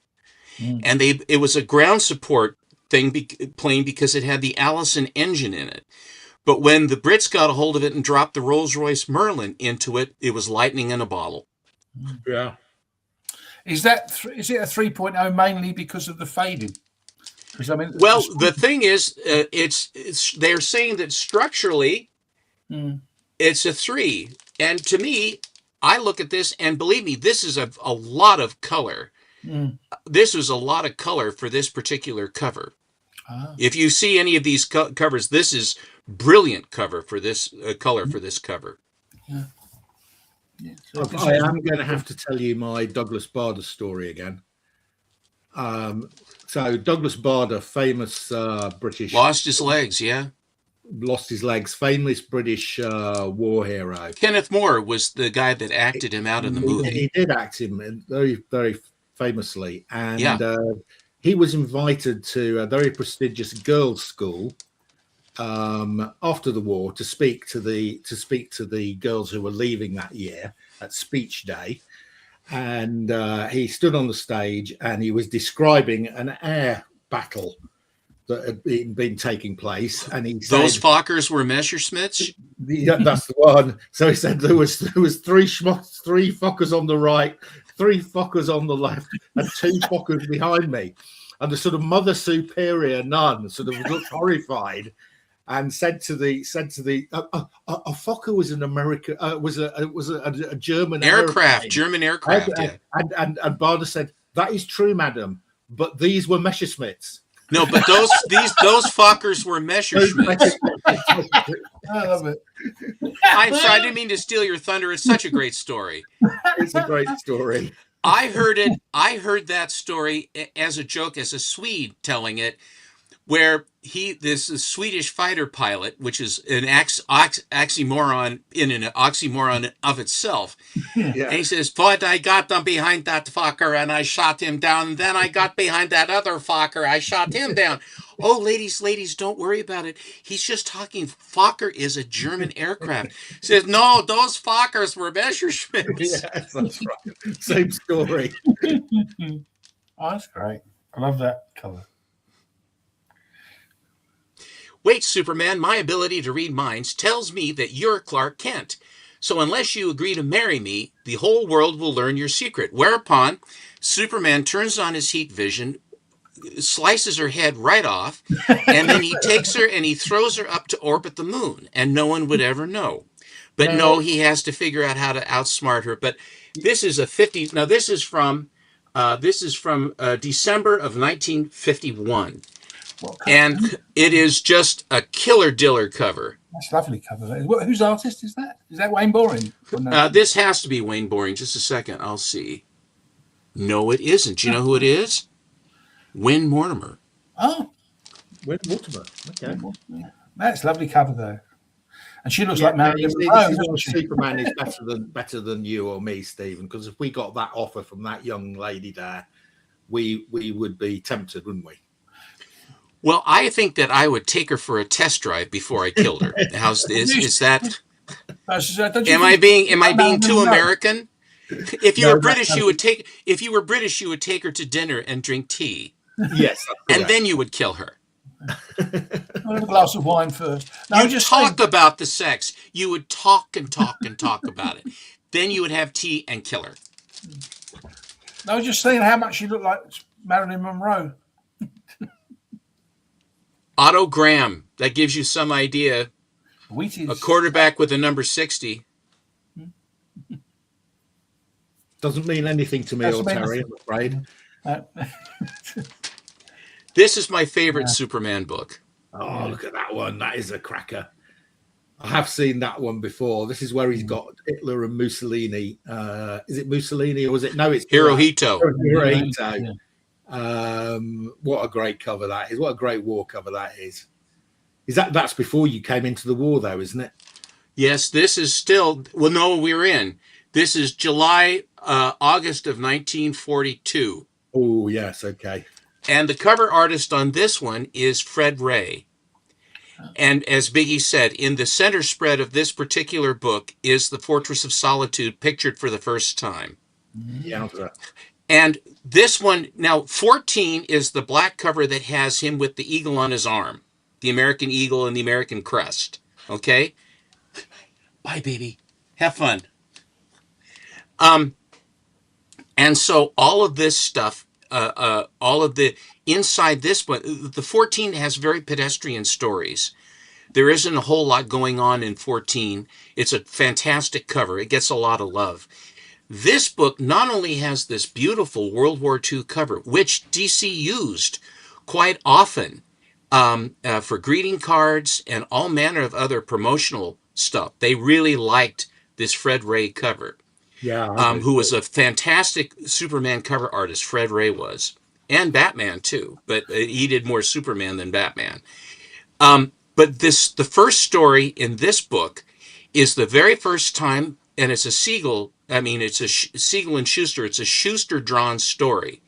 C: And it was a ground support plane because it had the Allison engine in it. But when the Brits got a hold of it and dropped the Rolls-Royce Merlin into it, it was lightning in a bottle.
A: Yeah.
B: Is it a 3.0 mainly because of the fading? I mean,
C: well, the thing is, they're saying that structurally, it's a 3. And to me, I look at this, and believe me, this is a lot of color. This was a lot of color for this particular cover. If you see any of these covers, this is brilliant cover for this color for this cover.
B: Yeah.
A: I am going to have to tell you my Douglas Bader story again. So Douglas Bader, famous British...
C: Lost his legs, yeah.
A: Lost his legs, famous British war hero.
C: Kenneth More was the guy that acted him out in the movie.
A: He did act him, very, very famously,
C: Yeah.
A: and he was invited to a very prestigious girls' school after the war to speak to the girls who were leaving that year at speech day. And he stood on the stage and he was describing an air battle that had been taking place, and he said
C: those Fokkers were Messerschmitts.
A: Yeah, that's the one. So he said there was three Fokkers on the right, three Fokkers on the left, and two Fokkers behind me. And the sort of Mother Superior nun sort of looked horrified and said to the a Fokker was an American was a German
C: aircraft,
A: airplane.
C: German aircraft. Yeah.
A: And Barda said, "That is true, madam, but these were Messerschmitts."
C: No, but those Fokkers were Messerschmitts.
B: I love it.
C: I'm sorry, I didn't mean to steal your thunder. It's such a great story.
A: It's a great story.
C: I heard that story as a joke, as a Swede telling it, where this Swedish fighter pilot, which is an oxymoron in an oxymoron of itself.
A: Yeah.
C: And he says, "But I got them behind that Fokker and I shot him down. And then I got behind that other Fokker. I shot him down." Oh, ladies, don't worry about it. He's just talking. Fokker is a German aircraft. He says, "No, those Fokkers were Messerschmitts."
A: Yes, that's right. Same story.
B: Oh, that's great. I love that cover.
C: "Wait, Superman, my ability to read minds tells me that you're Clark Kent. So unless you agree to marry me, the whole world will learn your secret." Whereupon, Superman turns on his heat vision, slices her head right off, and then he takes her and he throws her up to orbit the moon, and no one would ever know. But no, he has to figure out how to outsmart her. But this is a 50. Now this is from December of 1951. And it is just a killer diller cover.
B: That's a lovely cover. Whose artist is that? Is that Wayne Boring?
C: No? This has to be Wayne Boring. Just a second. I'll see. No, it isn't. Do you know who it is? Win Mortimer.
B: Oh.
A: Win Mortimer. Okay.
B: That's a lovely cover, though. And she looks like Marilyn Monroe.
A: Superman is better than you or me, Stephen, because if we got that offer from that young lady there, we would be tempted, wouldn't we?
C: Well, I think that I would take her for a test drive before I killed her. Is that? Am I being too American? If you were British, you would take. If you were British, you would take her to dinner and drink tea.
A: Yes,
C: and then you would kill her.
B: I'll have a glass of wine first. No,
C: you just talk about the sex. You would talk and talk and talk about it. Then you would have tea and kill her.
B: I was just saying how much she looked like Marilyn Monroe.
C: Otto Graham. That gives you some idea.
B: Wheaties.
C: A quarterback with a number 60.
A: Doesn't mean anything to me or Terry, I'm afraid.
C: This is my favorite Superman book.
A: Oh, look at that one. That is a cracker. I have seen that one before. This is where he's got Hitler and Mussolini. Is it Mussolini or was it? No, it's
C: Hirohito.
A: Hirohito. Yeah. What a great cover that is. What a great war cover that is. That's before you came into the war, though, isn't it?
C: Yes, this is still. Well, no, we're in. This is August of 1942.
A: Oh, yes, okay.
C: And the cover artist on this one is Fred Ray. And as Biggie said, in the center spread of this particular book is the Fortress of Solitude pictured for the first time.
A: Yeah.
C: And this one, now 14 is the black cover that has him with the eagle on his arm, the American eagle and the American crest. Okay? Bye, baby. Have fun. And so all of this stuff, all of the inside this one, the 14 has very pedestrian stories. There isn't a whole lot going on in 14. It's a fantastic cover. It gets a lot of love. This book not only has this beautiful World War II cover, which DC used quite often for greeting cards and all manner of other promotional stuff. They really liked this Fred Ray cover.
A: Yeah,
C: who was a fantastic Superman cover artist, Fred Ray was, and Batman too, but he did more Superman than Batman. But the first story in this book is the very first time, and it's a Siegel I mean, it's a Siegel and Schuster. It's a Schuster drawn story,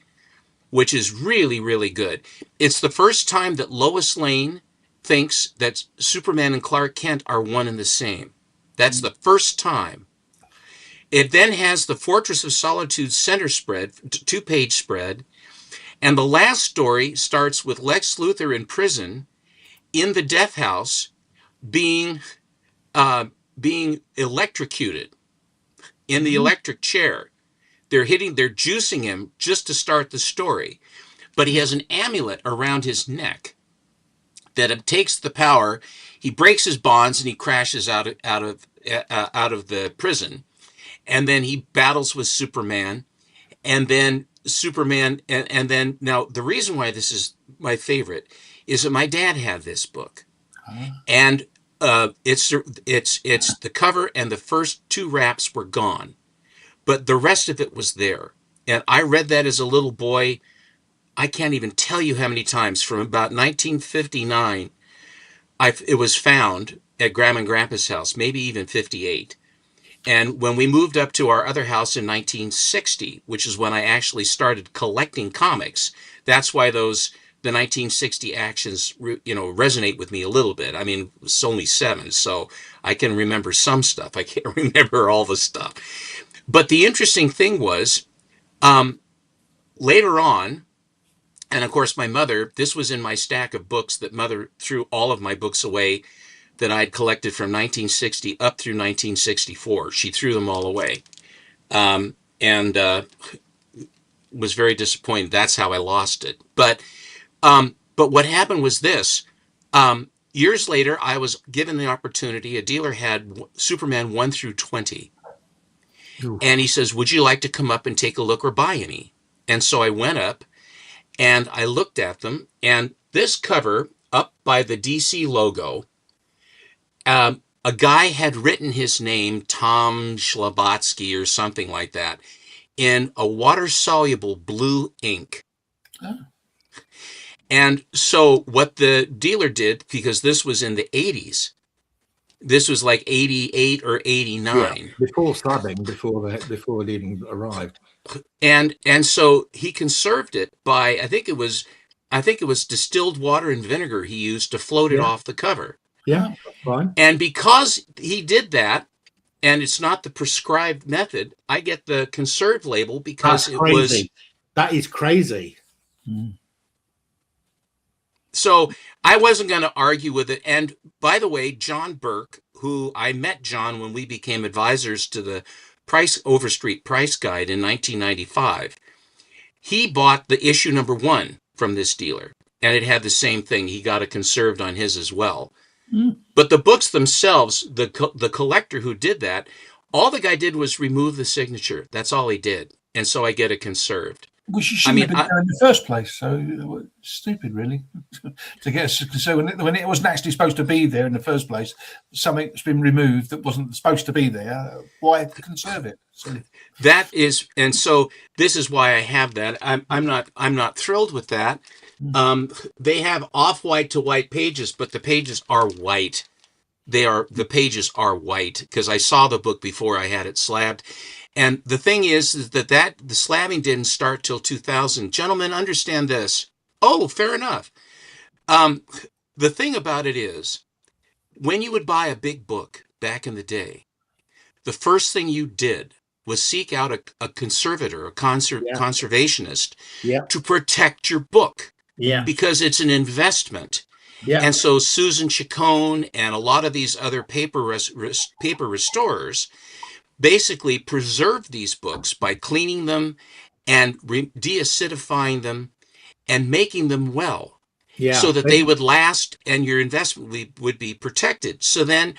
C: which is really, really good. It's the first time that Lois Lane thinks that Superman and Clark Kent are one and the same. That's the first time. It then has the Fortress of Solitude center spread, 2-page spread, and the last story starts with Lex Luthor in prison in the death house being being electrocuted in the electric chair. They're juicing him just to start the story, but he has an amulet around his neck that takes the power. He breaks his bonds and he crashes out of the prison, and then he battles with Superman, and then Superman, and then now the reason why this is my favorite is that my dad had this book, and it's the cover and the first 2 wraps were gone, but the rest of it was there, and I read that as a little boy. I can't even tell you how many times from about 1959. It was found at Grandma and Grandpa's house, maybe even 58. And when we moved up to our other house in 1960, which is when I actually started collecting comics, that's why the 1960 actions, resonate with me a little bit. I mean, it's only 7, so I can remember some stuff. I can't remember all the stuff. But the interesting thing was, later on, and of course my mother, this was in my stack of books that Mother threw all of my books away that I'd collected from 1960 up through 1964. She threw them all away, and was very disappointed. That's how I lost it. But what happened was this. Years later, I was given the opportunity. A dealer had Superman 1 through 20. Ooh. And he says, would you like to come up and take a look or buy any? And so I went up and I looked at them. And this cover, up by the DC logo, a guy had written his name, Tom Schlabatsky or something like that, in a water-soluble blue ink. Oh. And so what the dealer did, because this was in the 80s, this was like 88 or 89.
A: Yeah, before slabbing, before it even arrived.
C: And so he conserved it by, I think it was distilled water and vinegar he used to float it off the cover.
A: Yeah, fine.
C: And because he did that, and it's not the prescribed method, I get the conserved label because
A: that is crazy.
B: Mm.
C: So I wasn't going to argue with it. And by the way, John Burke, who I met John when we became advisors to the Overstreet Price Guide in 1995, he bought the issue number 1 from this dealer, and it had the same thing. He got it conserved on his as well. Mm. But the books themselves, the collector who did that, all the guy did was remove the signature. That's all he did. And so I get it conserved.
B: Which you shouldn't have been there in the first place. So stupid, really, to get us. So when it wasn't actually supposed to be there in the first place, something's been removed that wasn't supposed to be there. Why conserve it? So.
C: That is, and so this is why I have that. I'm not thrilled with that. They have off-white to white pages, but the pages are white. The pages are white because I saw the book before I had it slabbed. And the thing is that the slabbing didn't start till 2000. Gentlemen, understand this. Oh, fair enough. The thing about it is, when you would buy a big book back in the day, the first thing you did was seek out a conservator, a conservationist, to protect your book.
A: Yeah.
C: Because it's an investment.
A: Yeah.
C: And so Susan Chacon and a lot of these other paper restorers basically preserved these books by cleaning them and deacidifying them and making them well, so that they would last and your investment would be protected. So then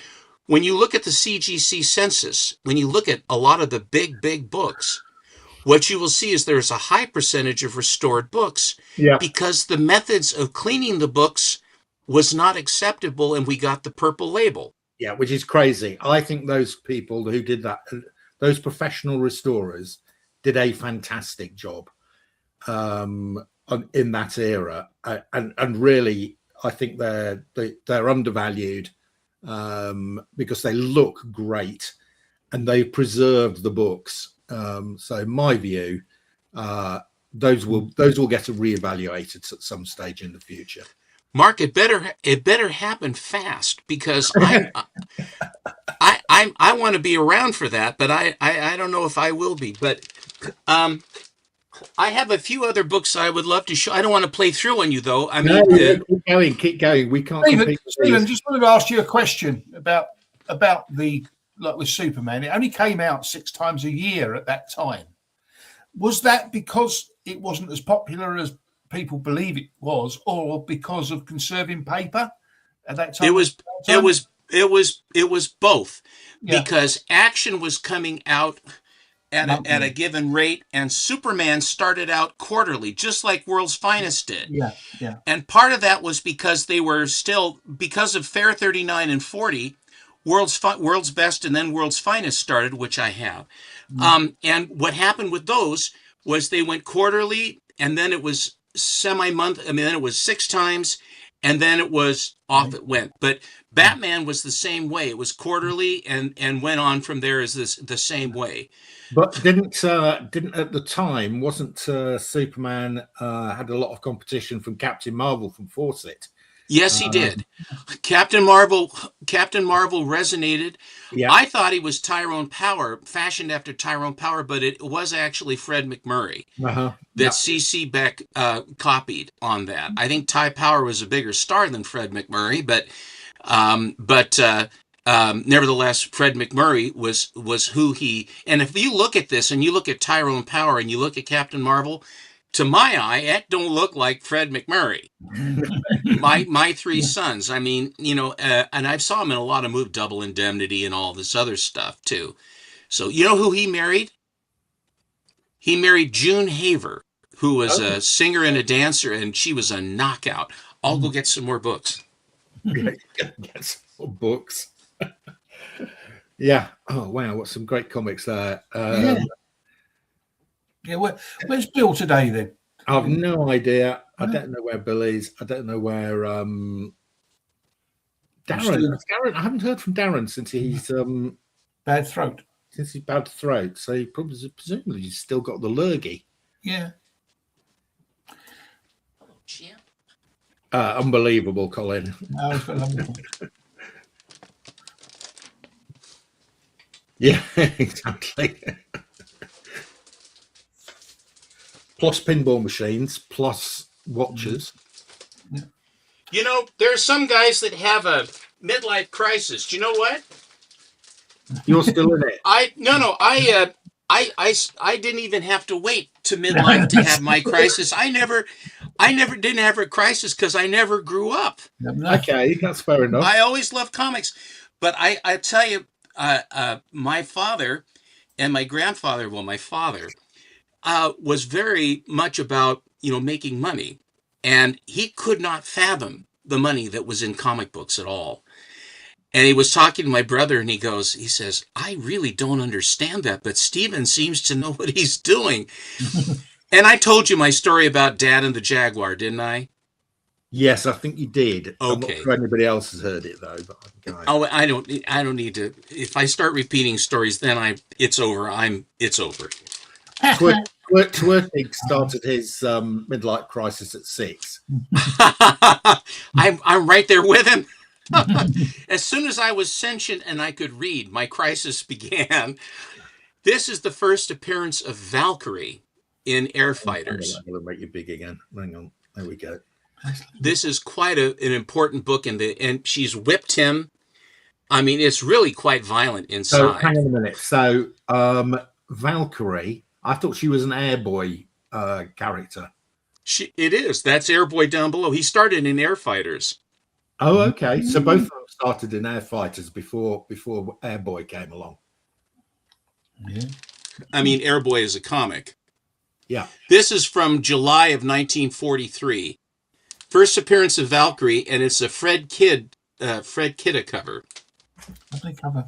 C: when you look at the CGC census, when you look at a lot of the big books, what you will see is there's a high percentage of restored books because the methods of cleaning the books was not acceptable and we got the purple label.
A: Yeah, which is crazy. I think those people who did that, those professional restorers, did a fantastic job in that era, and really, I think they're undervalued because they look great, and they've preserved the books. So in my view, those will get reevaluated at some stage in the future.
C: Mark, it better happen fast, because I want to be around for that, but I don't know if I will be. But I have a few other books I would love to show. I don't want to play through on you, though. I mean,
A: keep going. We can't.
B: Stephen, just wanted to ask you a question about with Superman. It only came out 6 times a year at that time. Was that because it wasn't as popular as people believe it was, or because of conserving paper at that time? It
C: was both,
B: Yeah.
C: because Action was coming out at a given rate, and Superman started out quarterly, just like World's Finest did.
B: Yeah.
C: And part of that was because they were still, because of Fair 39 and 40, World's Best and then World's Finest started, which I have. And what happened with those was they went quarterly, and then it was semi-month. I mean, then it was 6 times, and then it was off it went. But Batman was the same way. It was quarterly and went on from there as the same way.
A: But didn't at the time, wasn't Superman had a lot of competition from Captain Marvel from Fawcett?
C: Yes, he did. Captain Marvel resonated.
A: Yeah.
C: I thought he was Tyrone Power, fashioned after Tyrone Power, but it was actually Fred McMurray that C.C. Beck copied on that. I think Ty Power was a bigger star than Fred McMurray, but nevertheless, Fred McMurray was who he. And if you look at this and you look at Tyrone Power and you look at Captain Marvel, to my eye, it don't look like Fred McMurray. my 3 sons. I mean, and I saw him in a lot of movies, Double Indemnity and all this other stuff too. So you know who he married? He married June Haver, who was a singer and a dancer, and she was a knockout. I'll go get some more books.
A: Get some more books. Yeah. Oh wow, what some great comics there.
B: Yeah, where's Bill today then?
A: I've no idea. I don't know where Bill is. I don't know where Darren. I haven't heard from Darren since he's
B: bad throat.
A: Since he's bad throat, so he presumably he's still got the lurgy.
B: Yeah.
A: Unbelievable, Colin.
B: No, he's got lovely.
A: Yeah, exactly. Plus pinball machines, plus watches.
C: Yeah. There's some guys that have a midlife crisis. Do you know what?
A: You're still in it.
C: I didn't even have to wait to midlife to have my crisis. I never didn't have a crisis because I never grew up.
A: Okay, that's fair enough.
C: I always loved comics, but I tell you, my father and my grandfather, well, my father, was very much about, making money, and he could not fathom the money that was in comic books at all. And he was talking to my brother, and he says, I really don't understand that, but Steven seems to know what he's doing. And I told you my story about Dad and the Jaguar, didn't I?
A: Yes, I think you did.
C: Okay.
A: I'm not sure anybody else has heard it though. But
C: I don't need to. If I start repeating stories, then it's over. It's over.
A: Twerking started his midlife crisis at 6.
C: I'm right there with him. As soon as I was sentient and I could read, my crisis began. This is the first appearance of Valkyrie in Air Fighters.
A: I'm going to make you big again. Hang on. There we go.
C: This is quite an important book, and she's whipped him. I mean, it's really quite violent inside.
A: So hang on a minute. So Valkyrie, I thought she was an Airboy character.
C: It is. That's Airboy down below. He started in Air Fighters.
A: Oh, okay. So both of them started in Air Fighters before Airboy came along.
B: Yeah.
C: I mean, Airboy is a comic.
A: Yeah.
C: This is from July of 1943. First appearance of Valkyrie, and it's a Fred Kidda cover.
B: Lovely cover.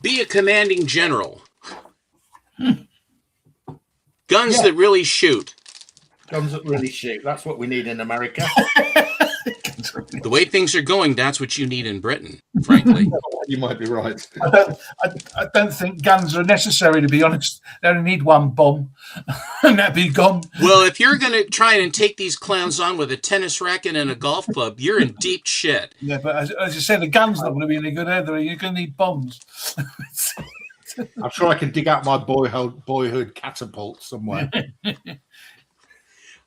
C: Be a commanding general. Guns that really shoot.
A: Guns that really shoot. That's what we need in America.
B: Guns that really
C: The way things are going, that's what you need in Britain, frankly.
A: You might be right.
B: I don't think guns are necessary, to be honest. They only need one bomb, and that'd be gone.
C: Well, if you're going to try and take these clowns on with a tennis racket and a golf club, you're in deep shit.
B: Yeah, but as you said, the gun's not going to be any good either. You're going to need bombs.
A: I'm sure I can dig out my boyhood catapult somewhere.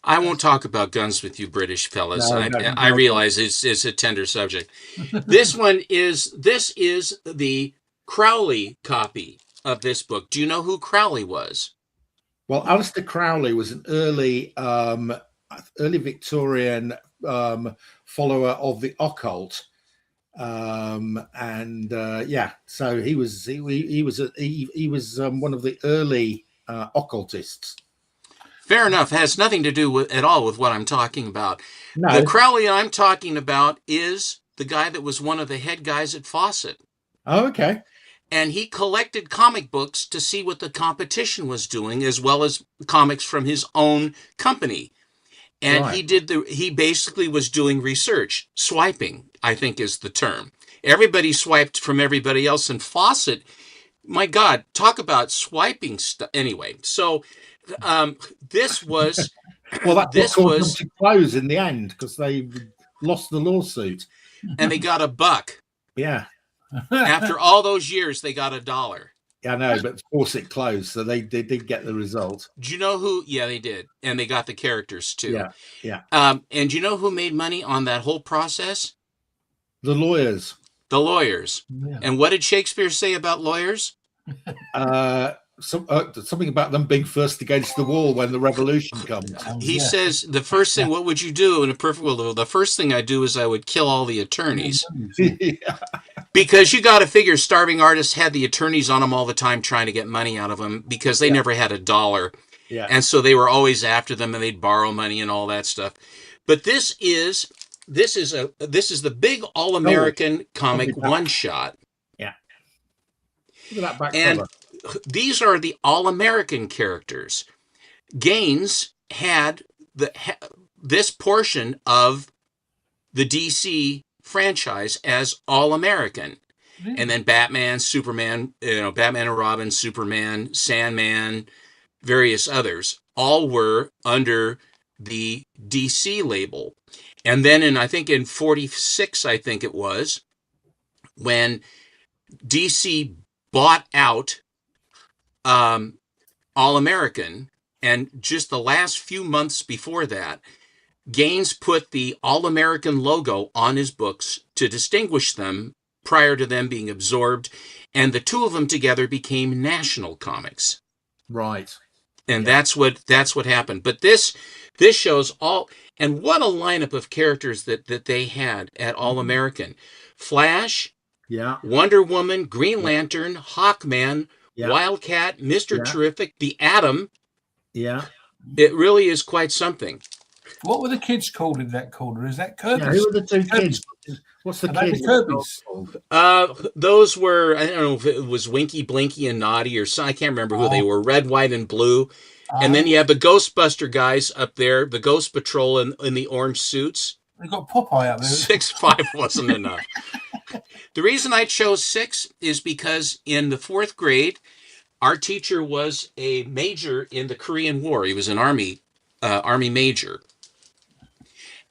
C: I won't talk about guns with you, British fellas.
A: No,
C: I realize it's a tender subject. This is the Crowley copy of this book. Do you know who Crowley was?
A: Well, Aleister Crowley was an early Victorian follower of the occult, so he was one of the early occultists.
C: Fair enough. It has nothing to do at all with what I'm talking about.
A: No.
C: The Crowley I'm talking about is the guy that was one of the head guys at Fawcett.
A: Oh, okay.
C: And he collected comic books to see what the competition was doing, as well as comics from his own company. And
A: right.
C: he basically was doing research. Swiping, I think, is the term. Everybody swiped from everybody else. And Fawcett, my God, talk about swiping stuff. Anyway, so this was...
A: Well, that caused them to close in the end because they lost the lawsuit.
C: And they got $1.
A: Yeah.
C: After all those years, they got $1.
A: Yeah, I know, but of course it closed, so they did get the result.
C: Do you know who? Yeah, they did, and they got the characters too.
A: Yeah.
C: And do you know who made money on that whole process?
A: The lawyers.
C: The lawyers.
B: Yeah.
C: And what did Shakespeare say about lawyers?
A: Something about them being first against the wall when the revolution comes.
C: He says the first thing. What would you do in a perfect world? The first thing I do is I would kill all the attorneys.
A: Yeah.
C: Because you got to figure starving artists had the attorneys on them all the time trying to get money out of them because they never had $1.
A: Yeah.
C: And so they were always after them and they'd borrow money and all that stuff. But this is the big all-American comic one-shot.
A: Yeah. Look at that back
C: And
A: cover.
C: These are the all-American characters. Gaines had this portion of the DC franchise as all-American. And then Batman, Superman, Batman and Robin, Superman, Sandman, various others, all were under the DC label. And then I think in 46, I think it was, when DC bought out All-American, and just the last few months before that, Gaines put the All-American logo on his books to distinguish them prior to them being absorbed, and the two of them together became National Comics.
A: Right.
C: And that's what happened. But this shows all, and what a lineup of characters that they had at All-American. Flash, Wonder Woman, Green Lantern, Hawkman, Wildcat, Mr. Terrific, the Atom.
A: Yeah.
C: It really is quite something.
B: What were the kids called in that corner? Is that Kirby's?
A: Yeah, who are the two kids? What's the kids?
B: Kirby's.
C: Those were, I don't know if it was Winky, Blinky, and Naughty or something. I can't remember who they were. Red, white, and blue. And then you have the Ghostbuster guys up there, the Ghost Patrol in the orange suits.
B: They got Popeye up there.
C: 6'5" wasn't enough. The reason I chose 6 is because in the 4th grade, our teacher was a major in the Korean War. He was an army major.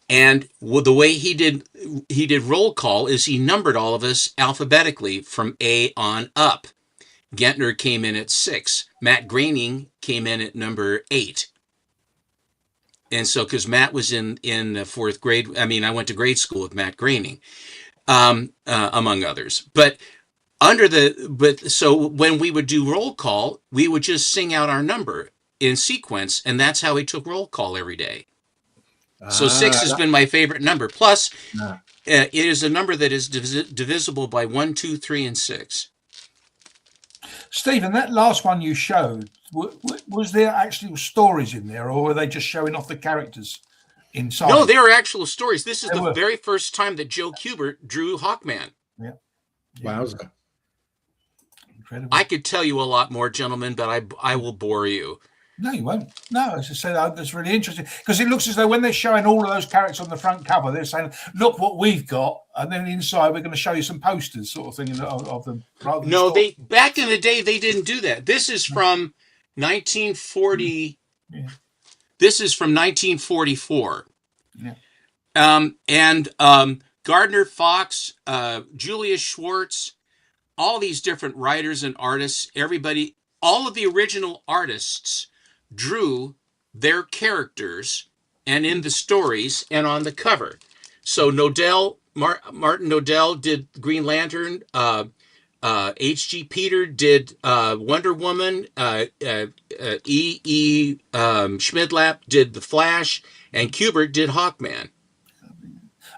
C: And the way he did roll call is he numbered all of us alphabetically from A on up. Gentner came in at 6. Matt Groening came in at number 8. And so, because Matt was in the 4th grade, I went to grade school with Matt Groening, among others. So when we would do roll call, we would just sing out our number in sequence, and that's how he took roll call every day. So 6 has been my favorite number. Plus, it is a number that is divisible by 1, 2, 3, and 6.
B: Stephen, that last one you showed, was there actual stories in there, or were they just showing off the characters inside?
C: No, there are actual stories. This is the very first time that Joe Kubert drew Hawkman.
B: Yeah.
A: Wowza.
B: Incredible.
C: I could tell you a lot more, gentlemen, but I will bore you.
B: No, you won't. No, I just say that's really interesting because it looks as though when they're showing all of those characters on the front cover, they're saying, "Look what we've got," and then inside we're going to show you some posters, sort of thing, of them.
C: No, they back in the day they didn't do that. This is from 1940.
B: Yeah.
C: This is from 1944.
B: Yeah.
C: And Gardner Fox, Julius Schwartz, all these different writers and artists, everybody, all of the original artists drew their characters and in the stories and on the cover. So Martin Nodell did Green Lantern. H.G. Peter did Wonder Woman. E. Schmidlap did The Flash, and Kubert did Hawkman.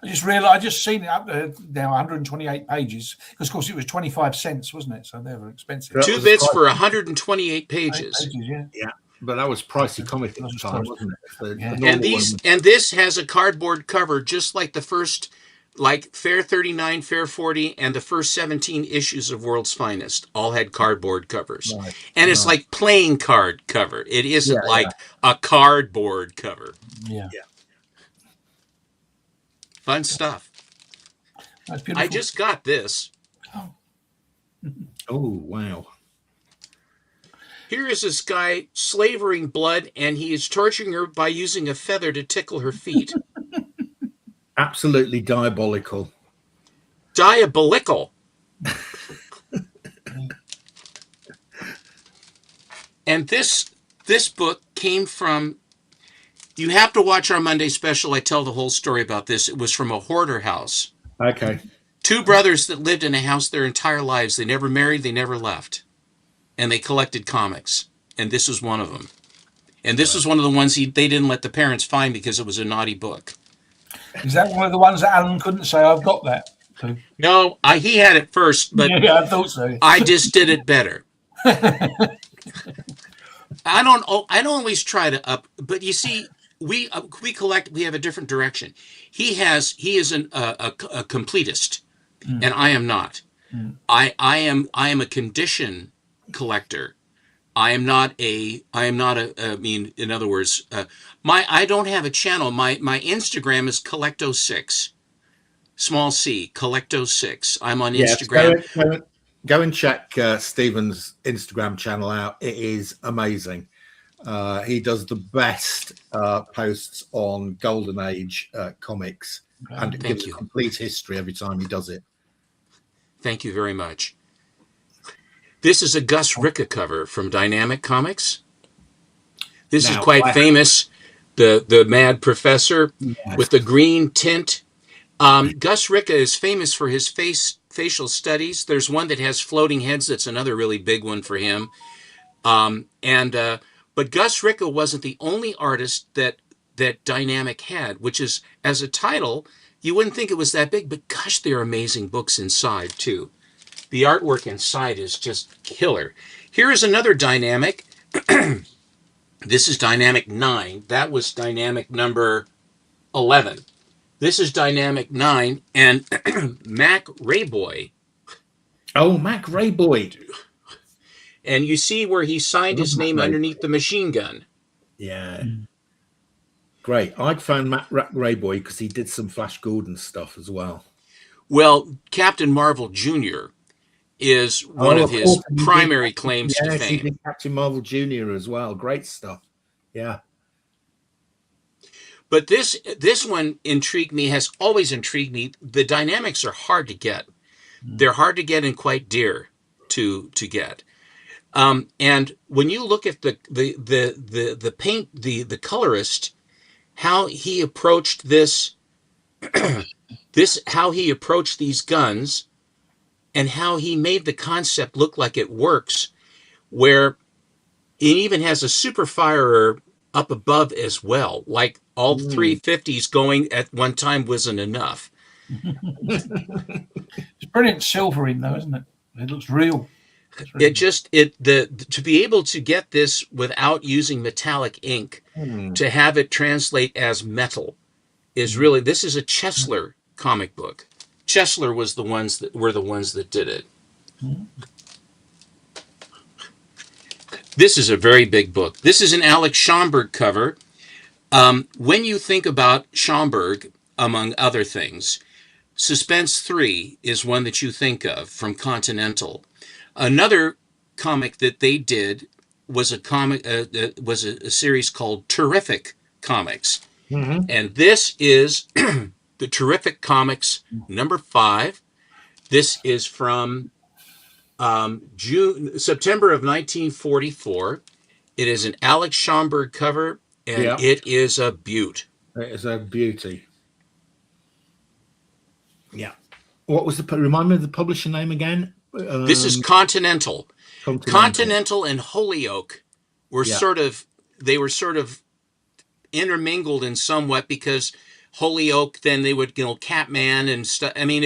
B: I just realized I just seen it up there now, 128 pages. Because of course it was 25 cents, wasn't it? So they were expensive.
C: 2 bits for 128 pages.
A: Yeah, but that was pricey comic at the time, wasn't it?
C: And this has a cardboard cover, just like the first, like Fair 39, Fair 40, and the first 17 issues of World's Finest all had cardboard covers. Right. And it's like playing card cover. It isn't a cardboard cover.
B: Yeah.
C: Fun stuff.
B: That's beautiful.
C: I just got this.
A: Oh, wow.
C: Here is this guy slavering blood, and he is torturing her by using a feather to tickle her feet.
A: Absolutely diabolical.
C: Diabolical. And this book came from, you have to watch our Monday special. I tell the whole story about this. It was from a hoarder house.
A: Okay. 2
C: brothers that lived in a house their entire lives. They never married. They never left. And they collected comics. And this was one of them. And this was one of the ones they didn't let the parents find because it was a naughty book.
B: Is that one of the ones that Alan couldn't say, I've got that? Too?
C: No, he had it first, but
B: yeah, I thought so.
C: I just did it better. I don't always try to but you see, we collect. We have a different direction. He is a completist, and I am not. I am a condition collector. I mean, in other words, I don't have a channel. My Instagram is Collecto6, small c, Collecto6. I'm on Instagram.
A: Go and check Stephen's Instagram channel out. It is amazing. He does the best posts on Golden Age comics, and it gives a complete history every time he does it.
C: Thank you very much. This is a Gus Ricka cover from Dynamic Comics. This is quite famous. The Mad Professor with the green tint. Gus Ricka is famous for his facial studies. There's one that has floating heads. That's another really big one for him. But Gus Ricka wasn't the only artist that Dynamic had, which is, as a title, you wouldn't think it was that big, but gosh, there are amazing books inside too. The artwork inside is just killer. Here is another Dynamic. This is Dynamic 9. That was Dynamic number 11. This is Dynamic 9, and Mac Rayboy.
A: Oh, Mac Rayboy.
C: And you see where he signed his name underneath the machine gun.
A: Yeah. Great. I found Mac Rayboy because he did some Flash Gordon stuff as well.
C: Well, Captain Marvel Jr. is one of his primary claims to fame.
A: He did Captain Marvel Jr. as well. Great stuff. Yeah.
C: But this one intrigued me, has always intrigued me. The Dynamics are hard to get. They're hard to get and quite dear to get. And when you look at the paint, the colorist, how he approached this, how he approached these guns, and how he made the concept look like it works, where it even has a super firer up above as well. Like all 350s going at one time wasn't enough.
B: It's brilliant silvering though, isn't it? It looks real.
C: To be able to get this without using metallic ink, to have it translate as metal, is really, this is a Chesler comic book. Chesler were the ones that did it. This is a very big book. This is an Alex Schomburg cover. When you think about Schomburg, among other things, Suspense 3 is one that you think of from Continental. Another comic that they did was a series called Terrific Comics.
A: Mm-hmm.
C: And this is the Terrific Comics number 5. This is from September of 1944. It is an Alex Schomburg cover, and it is a beaut.
A: It is a beauty. Yeah. What was remind me of the publisher name again?
C: This is Continental. Continental and Holyoke were sort of intermingled in somewhat, because Holyoke, then they would, Catman and stuff. I mean,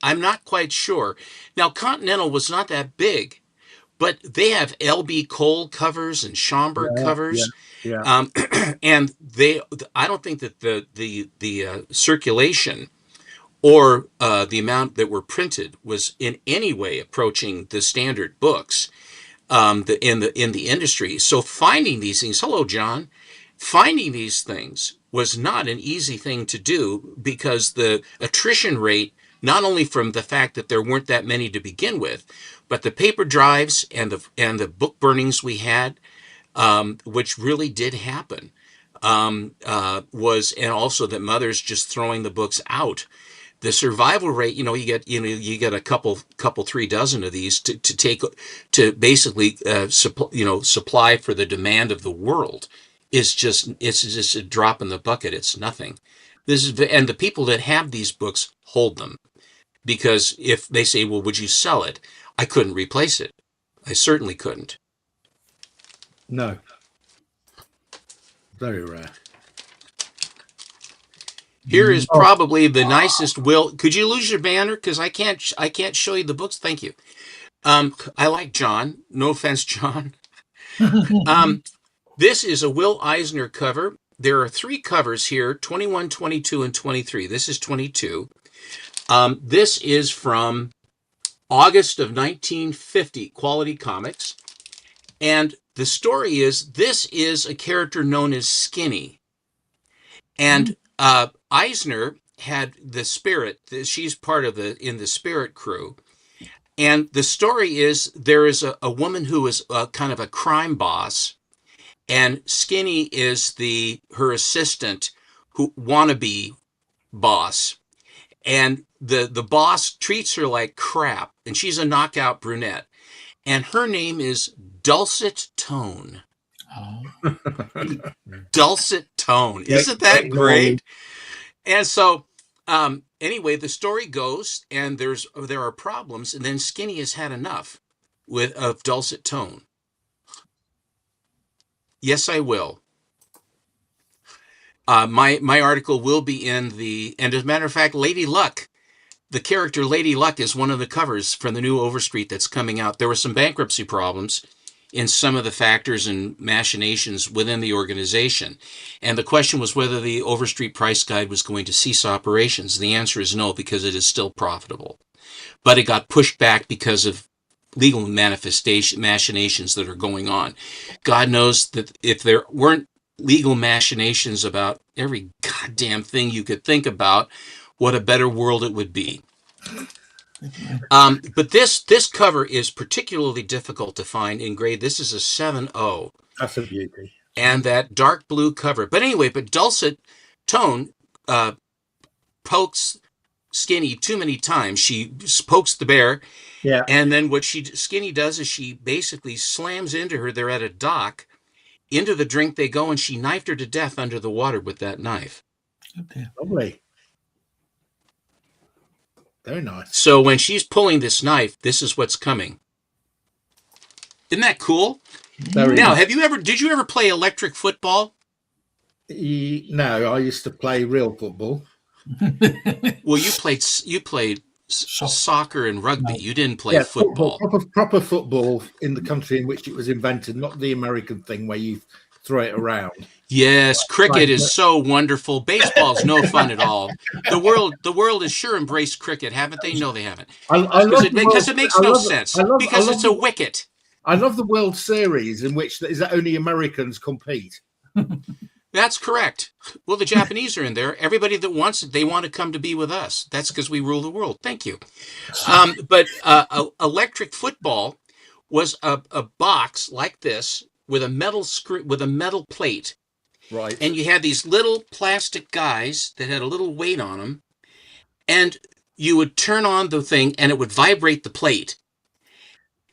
C: I'm not quite sure. Now, Continental was not that big, but they have L.B. Cole covers and Schomburg covers.
A: Yeah.
C: And I don't think that the circulation or the amount that were printed was in any way approaching the standard books in the industry. So finding these things, hello, John, finding these things was not an easy thing to do, because the attrition rate, not only from the fact that there weren't that many to begin with, but the paper drives and the book burnings we had, which really did happen, and also that mothers just throwing the books out. The survival rate, you get a couple 3 dozen of these to basically supply for the demand of the world. It's just a drop in the bucket. It's nothing. And the people that have these books hold them, because if they say, well, would you sell it? I couldn't replace it. I certainly couldn't.
A: No. Very rare.
C: Here is probably the nicest. Will, could you lose your banner? Because I can't show you the books. Thank you. I like John. No offense, John. This is a Will Eisner cover. There are 3 covers here, 21, 22, and 23. This is 22. This is from August of 1950, Quality Comics. And the story is, this is a character known as Skinny. And Eisner had the Spirit. She's part of in the Spirit crew. And the story is, there is a woman who is kind of a crime boss, and Skinny is her assistant, who wannabe boss. And the boss treats her like crap, and she's a knockout brunette. And her name is Dulcet Tone.
B: Oh.
C: Dulcet Tone. Isn't that great? And so, anyway, the story goes, and there are problems, and then Skinny has had enough of Dulcet Tone. Yes, I will. My article will be in and as a matter of fact, Lady Luck, the character Lady Luck, is one of the covers from the new Overstreet that's coming out. There were some bankruptcy problems in some of the factors and machinations within the organization. And the question was whether the Overstreet price guide was going to cease operations. The answer is no, because it is still profitable. But it got pushed back because of legal machinations that are going on. God knows that if there weren't legal machinations about every goddamn thing you could think about, what a better world it would be. But this cover is particularly difficult to find in grade. This is a 7.0.
A: That's a beauty.
C: And that dark blue cover. But anyway, Dulcet Tone pokes Skinny too many times. She pokes the bear.
A: Yeah.
C: And then what Skinny does is she basically slams into her. They're at a dock. Into the drink they go, and she knifed her to death under the water with that knife.
A: Okay. Lovely. Very nice.
C: So when she's pulling this knife, this is what's coming. Isn't that cool?
A: Very
C: now,
A: nice.
C: Did you ever play electric football?
A: No, I used to play real football.
C: Well, you played soccer and rugby. No. You didn't play football.
A: Proper football in the country in which it was invented, not the American thing where you throw it around.
C: Yes, cricket is so wonderful. Baseball's no fun at all. The world has sure embraced cricket, haven't they? No, they haven't. Because it makes no sense. Because it's a wicket.
A: I love the World Series in which is that only Americans compete.
C: That's correct. Well, the Japanese are in there. Everybody that wants it, they want to come to be with us. That's because we rule the world. Thank you. But electric football was a box like this with a metal plate.
A: Right.
C: And you had these little plastic guys that had a little weight on them. And you would turn on the thing and it would vibrate the plate.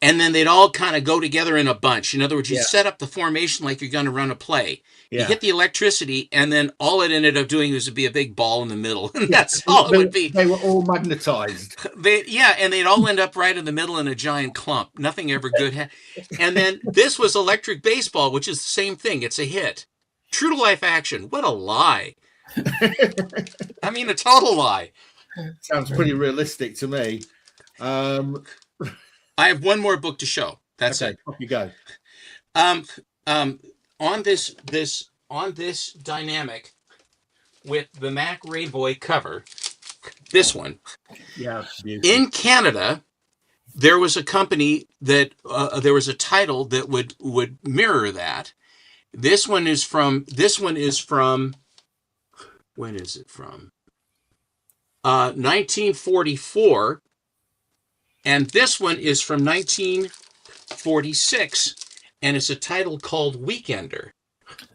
C: And then they'd all kind of go together in a bunch. In other words, you set up the formation like you're going to run a play. You hit the electricity, and then all it ended up doing was to be a big ball in the middle. And that's all it would be.
A: They were all magnetized.
C: And they'd all end up right in the middle in a giant clump. Nothing ever good. And then this was electric baseball, which is the same thing. It's a hit. True to life action. What a lie. I mean, a total lie.
A: Sounds pretty realistic to me.
C: I have one more book to show. That's it.
A: Off you go.
C: On this dynamic with the Mac Ray Boy cover, this one.
A: Yeah. Beautiful.
C: In Canada, there was a company that there was a title that would mirror that. This one is from. When is it from? 1944. And this one is from 1946, and it's a title called Weekender.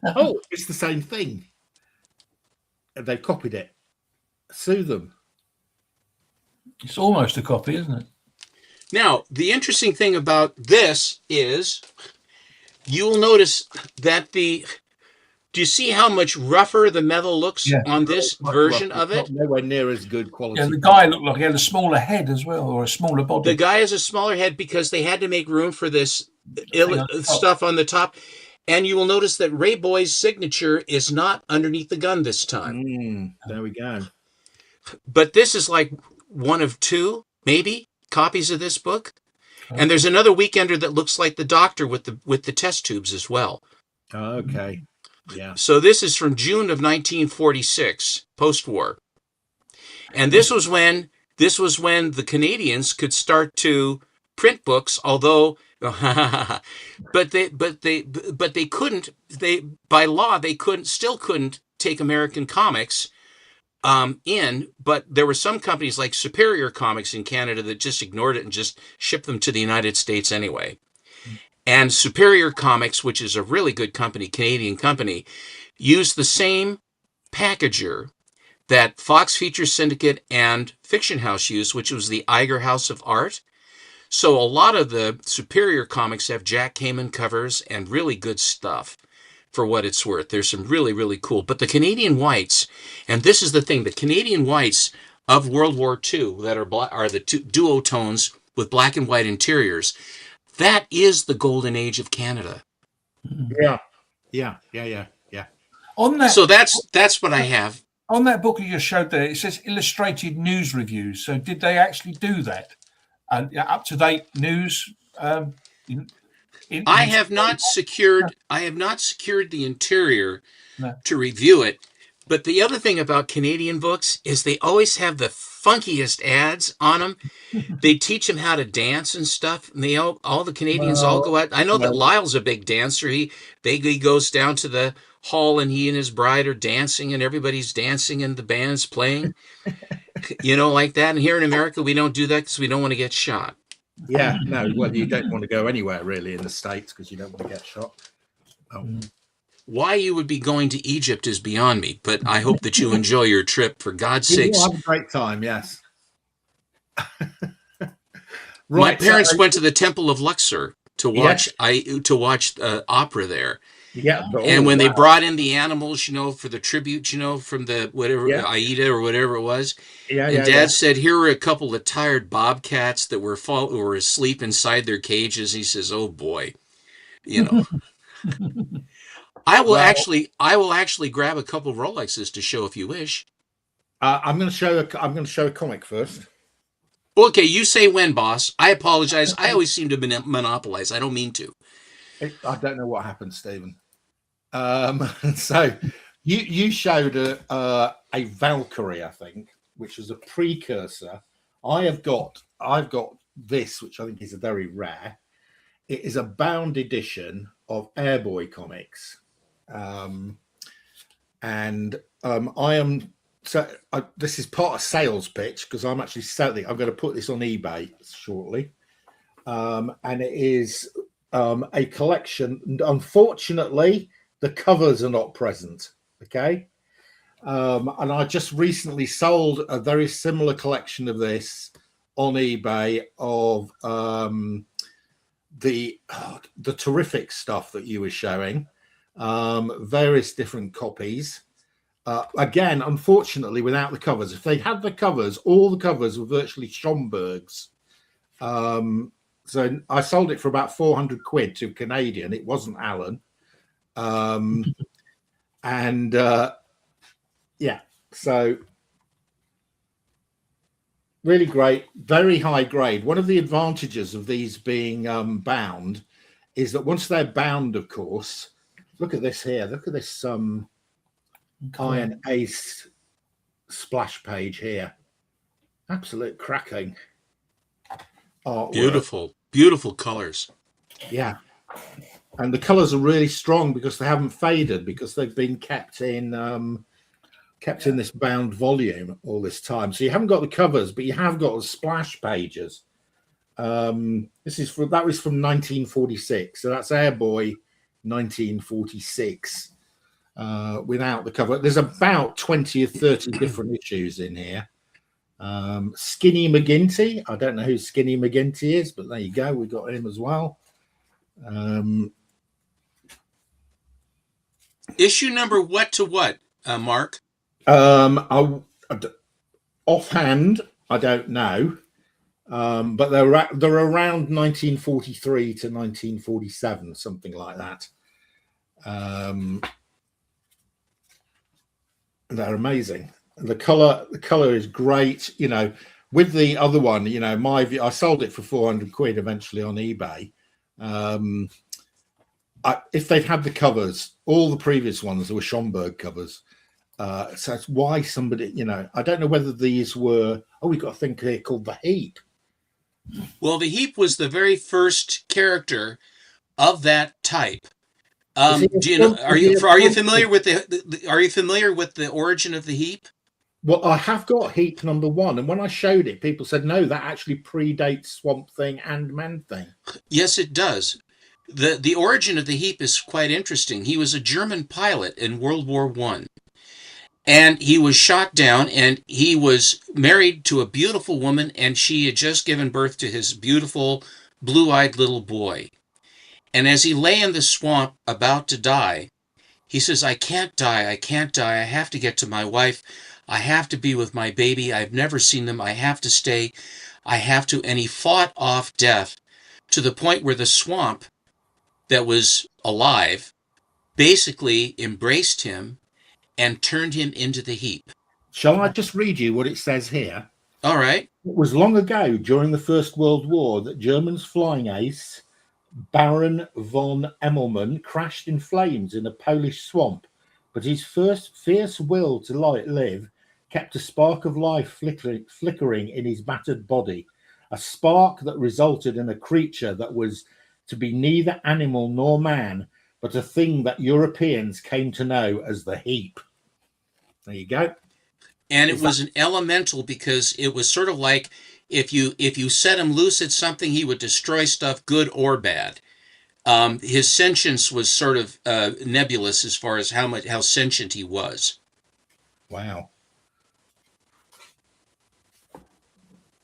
A: Oh, it's the same thing. They've copied it. Sue them.
B: It's almost a copy, isn't it?
C: Now, the interesting thing about this is you'll notice that do you see how much rougher the metal looks on this version of it?
A: Nowhere near as good quality.
B: Yeah, the guy looked like he had a smaller head as well, or a smaller body.
C: The guy has a smaller head because they had to make room for this stuff on the top. And you will notice that Ray Boy's signature is not underneath the gun this time.
A: There we go.
C: But this is like one of two, maybe, copies of this book. Okay. And there's another Weekender that looks like the Doctor with the test tubes as well.
A: Okay. Yeah.
C: So this is from June of 1946, post-war. And this was when the Canadians could start to print books, although but they couldn't, by law they still couldn't take American comics in, but there were some companies like Superior Comics in Canada that just ignored it and just shipped them to the United States anyway. And Superior Comics, which is a really good company, Canadian company, used the same packager that Fox Feature Syndicate and Fiction House used, which was the Iger House of Art. So a lot of the Superior Comics have Jack Kamen covers and really good stuff for what it's worth. There's some really, really cool. But the Canadian whites, and this is the thing, the Canadian whites of World War II that are the duotones with black and white interiors, that is the golden age of Canada.
A: Yeah.
B: On that,
C: so that's what I have.
B: On that book you just showed there, it says illustrated news reviews. So did they actually do that? Up-to-date news?
C: I have not secured the interior to review it. But the other thing about Canadian books is they always have the funkiest ads on them. They teach them how to dance and stuff. And all the Canadians all go out. I know that Lyle's a big dancer. He goes down to the hall and he and his bride are dancing and everybody's dancing and the band's playing. Like that. And here in America, we don't do that because we don't want to get shot.
A: Yeah, no. Well, you don't want to go anywhere really in the States because you don't want to get shot.
C: Why you would be going to Egypt is beyond me, but I hope that you enjoy your trip. For God's sakes,
A: have a great time. Yes.
C: My parents went to the Temple of Luxor to watch opera there.
A: Yeah,
C: and when they brought in the animals, for the tribute, from the whatever Aida or whatever it was, Dad said, "Here are a couple of tired bobcats that were asleep inside their cages." He says, "Oh boy, I will actually grab a couple of Rolexes to show if you wish."
A: I'm going to show a comic first.
C: Okay, you say when, boss. I apologize. I always seem to monopolize. I don't mean to.
A: I don't know what happened, Stephen. So you showed a Valkyrie, I think, which was a precursor. I've got this, which I think is a very rare. it is a bound edition of Airboy comics. This is part of sales pitch because I'm actually selling. I'm going to put this on eBay shortly, and it is a collection. Unfortunately, the covers are not present. Okay, and I just recently sold a very similar collection of this on eBay of the terrific stuff that you were showing, various different copies. Again, unfortunately, without the covers. If they had the covers, all the covers were virtually Schomburg's. So I sold it for about 400 quid to Canadian. It wasn't Alan. Yeah, so really great, very high grade. One of the advantages of these being bound is that once they're bound, of course, look at this here. Look at this Iron Ace splash page here. Absolute cracking artwork.
C: Beautiful colors.
A: Yeah, and the colors are really strong because they haven't faded, because they've been kept in this bound volume all this time. So you haven't got the covers, but you have got the splash pages. That was from 1946, so that's Airboy 1946. Without the cover, there's about 20 or 30 different issues in here. Skinny McGinty, I don't know who Skinny McGinty is, but there you go, we got him as well.
C: Issue number what to what, Mark?
A: Offhand, I don't know, but they're around 1943 to 1947, something like that. They're amazing. The color is great. You know, with the other one, you know, I sold it for 400 quid eventually on eBay. If they'd had the covers, all the previous ones, there were Schomburg covers. So it's why somebody, you know, I don't know whether these were. Oh, we've got a thing here called the Heap.
C: Well, the Heap was the very first character of that type. Are you familiar with the origin of the Heap?
A: Well, I have got Heap number 1, and when I showed it, people said no, that actually predates Swamp Thing and Man Thing.
C: Yes, it does. The origin of the Heap is quite interesting. He was a German pilot in World War I, and he was shot down, and he was married to a beautiful woman, and she had just given birth to his beautiful blue-eyed little boy. And as he lay in the swamp about to die, he says, I can't die. I have to get to my wife. I have to be with my baby. I've never seen them. I have to stay. I have to. And he fought off death to the point where the swamp that was alive basically embraced him and turned him into the Heap.
A: Shall I just read you what it says here?
C: All right.
A: It was long ago, during the First World War, that German's flying ace, Baron von Emmelmann, crashed in flames in a Polish swamp, but his first fierce will to live kept a spark of life flickering in his battered body, a spark that resulted in a creature that was to be neither animal nor man, but a thing that Europeans came to know as the Heap. There you go.
C: And it was an elemental because it was sort of like if you set him loose at something, he would destroy stuff, good or bad. His sentience was sort of nebulous as far as how sentient he was.
A: Wow.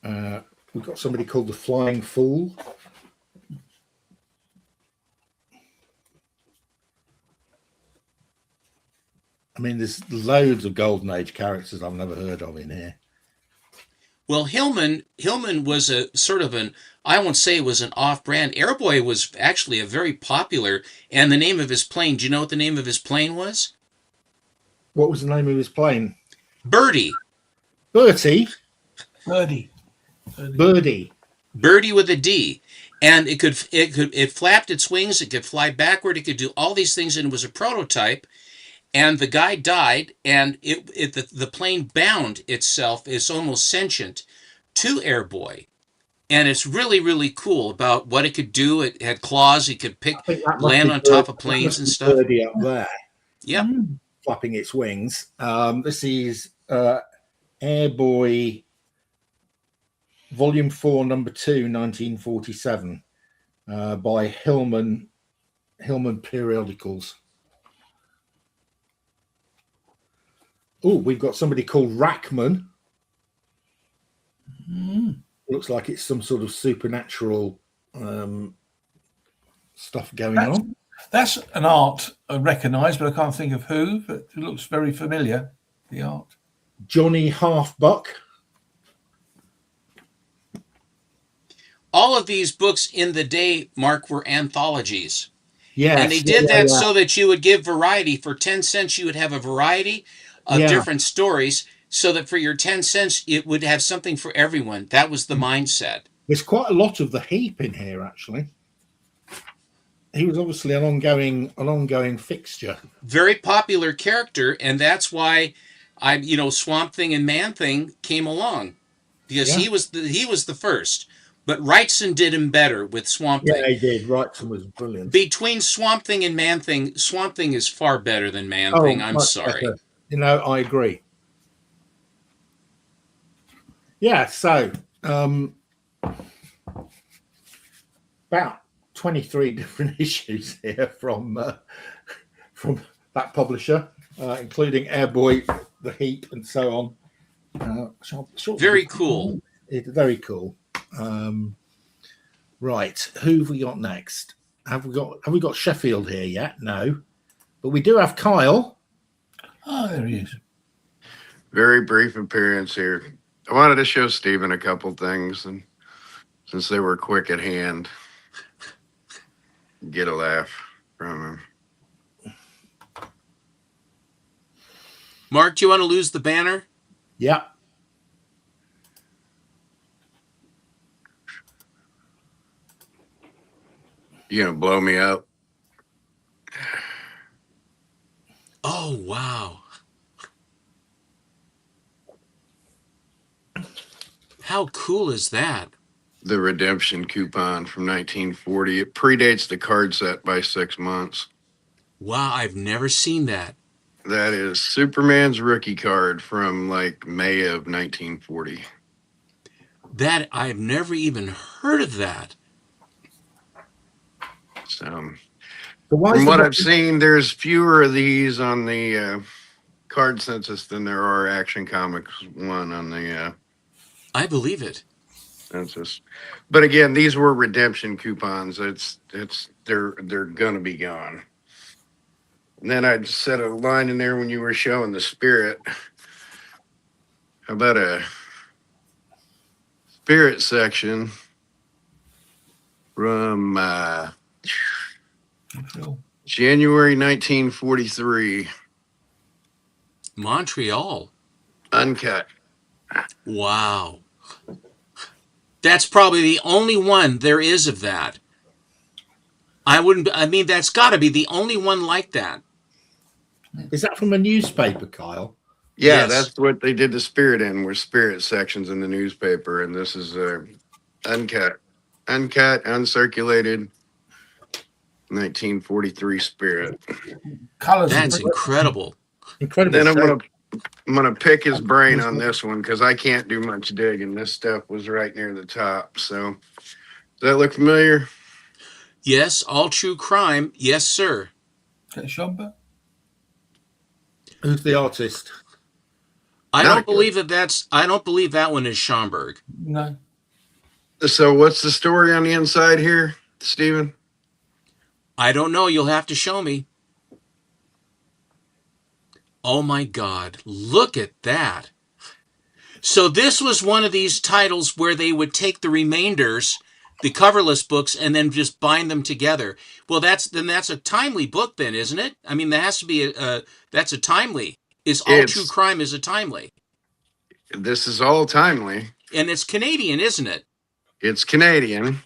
A: We've got somebody called the Flying Fool. I mean, there's loads of Golden Age characters I've never heard of in here.
C: Well, Hillman was a sort of I won't say it was an off-brand. Airboy was actually a very popular, and the name of his plane, do you know what the name of his plane was?
A: What was the name of his plane?
C: Birdie.
A: Bertie?
B: Birdie.
C: Birdie with a D. And it flapped its wings, it could fly backward, it could do all these things, and it was a prototype. And the guy died, and the plane bound itself, it's almost sentient, to Airboy. and it's really, really cool about what it could do. It had claws. It could
A: I think that must
C: land
A: be
C: on top of planes and stuff.
A: birdie up there.
C: Yep.
A: Flapping its wings. This is Airboy Volume 4, Number 2, 1947, by Hillman Periodicals. Oh, we've got somebody called Rackman. Looks like it's some sort of supernatural stuff going on.
B: That's an art I recognise, but I can't think of who. But it looks very familiar. The art.
A: Johnny Halfbuck.
C: All of these books in the day, Mark, were anthologies.
A: Yes,
C: and they did that so that you would give variety. For 10 cents, you would have a variety of different stories, so that for your 10 cents, it would have something for everyone. That was the mindset.
A: There's quite a lot of the Heap in here, actually. He was obviously an ongoing fixture. Very
C: popular character, and that's why Swamp Thing and Man Thing came along, because he was the first. But Wrightson did him better with Swamp Thing.
A: Yeah, he did. Wrightson was brilliant.
C: Between Swamp Thing and Man Thing, Swamp Thing is far better than Man Thing. I'm sorry.
A: Better. I agree. Yeah, so about 23 different issues here from that publisher, including Airboy, The Heap, and so on.
C: Very cool.
A: Very cool. Right, who have we got next? Have we got Sheffield here yet? No, but we do have Kyle.
B: Oh, there he is.
D: Very brief appearance here. I wanted to show Stephen a couple things, and since they were quick at hand, get a laugh from him.
C: Mark, do you want to lose the banner?
A: Yeah.
D: You gonna blow me up?
C: Oh, wow. How cool is that?
D: The redemption coupon from 1940. It predates the card set by 6 months.
C: Wow, I've never seen that.
D: That is Superman's rookie card from like May of 1940.
C: That I've never even heard of that.
D: So from what I've seen, there's fewer of these on the card census than there are Action Comics one on the
C: I believe it.
D: census. But again, these were redemption coupons. They're gonna be gone. And then I just set a line in there when you were showing the Spirit. How about a Spirit section from January 1943.
C: Montreal.
D: Uncut.
C: Wow. That's probably the only one there is of that. That's got to be the only one like that.
A: Is that from a newspaper, Kyle?
D: Yeah,
C: Yes.
D: That's what they did the Spirit in, were Spirit sections in the newspaper. And this is uncut, uncirculated 1943 Spirit.
B: Colors.
C: That's incredible.
A: Incredible.
D: Then I'm gonna pick his brain on this one because I can't do much digging. This stuff was right near the top. So does that look familiar?
C: Yes, All True Crime. Yes, sir.
B: Schomburg?
A: Who's the artist?
C: I don't believe that one is Schomburg.
B: No.
D: So what's the story on the inside here, Stephen?
C: I don't know. You'll have to show me. Oh my God. Look at that. So this was one of these titles where they would take the remainders, the coverless books, and then just bind them together. Well, that's a timely book then, isn't it? I mean, there has to be that's a timely. All True Crime is a timely.
D: This is all timely.
C: And it's Canadian, isn't it?
D: It's Canadian.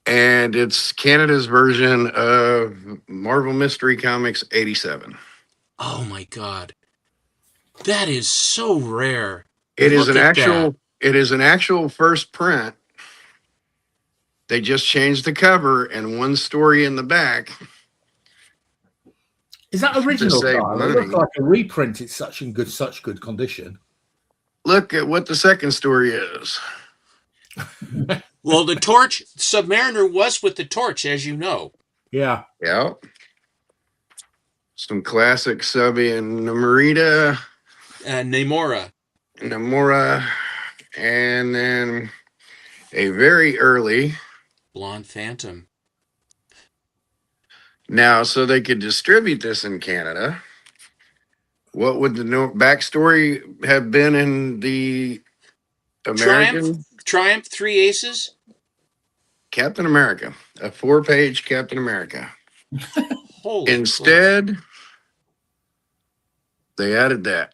D: And it's Canada's version of Marvel Mystery Comics 87.
C: Oh my God. That is so rare.
D: It is an actual first print They just changed the cover and one story in the back.
A: Is that original,
D: save
A: Carl? It
D: money.
A: looks like a reprint. It's such good condition.
D: Look at what the second story is.
C: Well, the Torch, Submariner was with the Torch, as you know.
A: Yeah.
D: Yeah. Some classic Subby and Namorita.
C: Namora.
D: Namora. And then a very early.
C: Blonde Phantom.
D: Now, so they could distribute this in Canada. What would the backstory have been in the American?
C: Triumph 3 Aces?
D: Captain America. A 4-page Captain America.
C: Holy
D: Instead, they added that.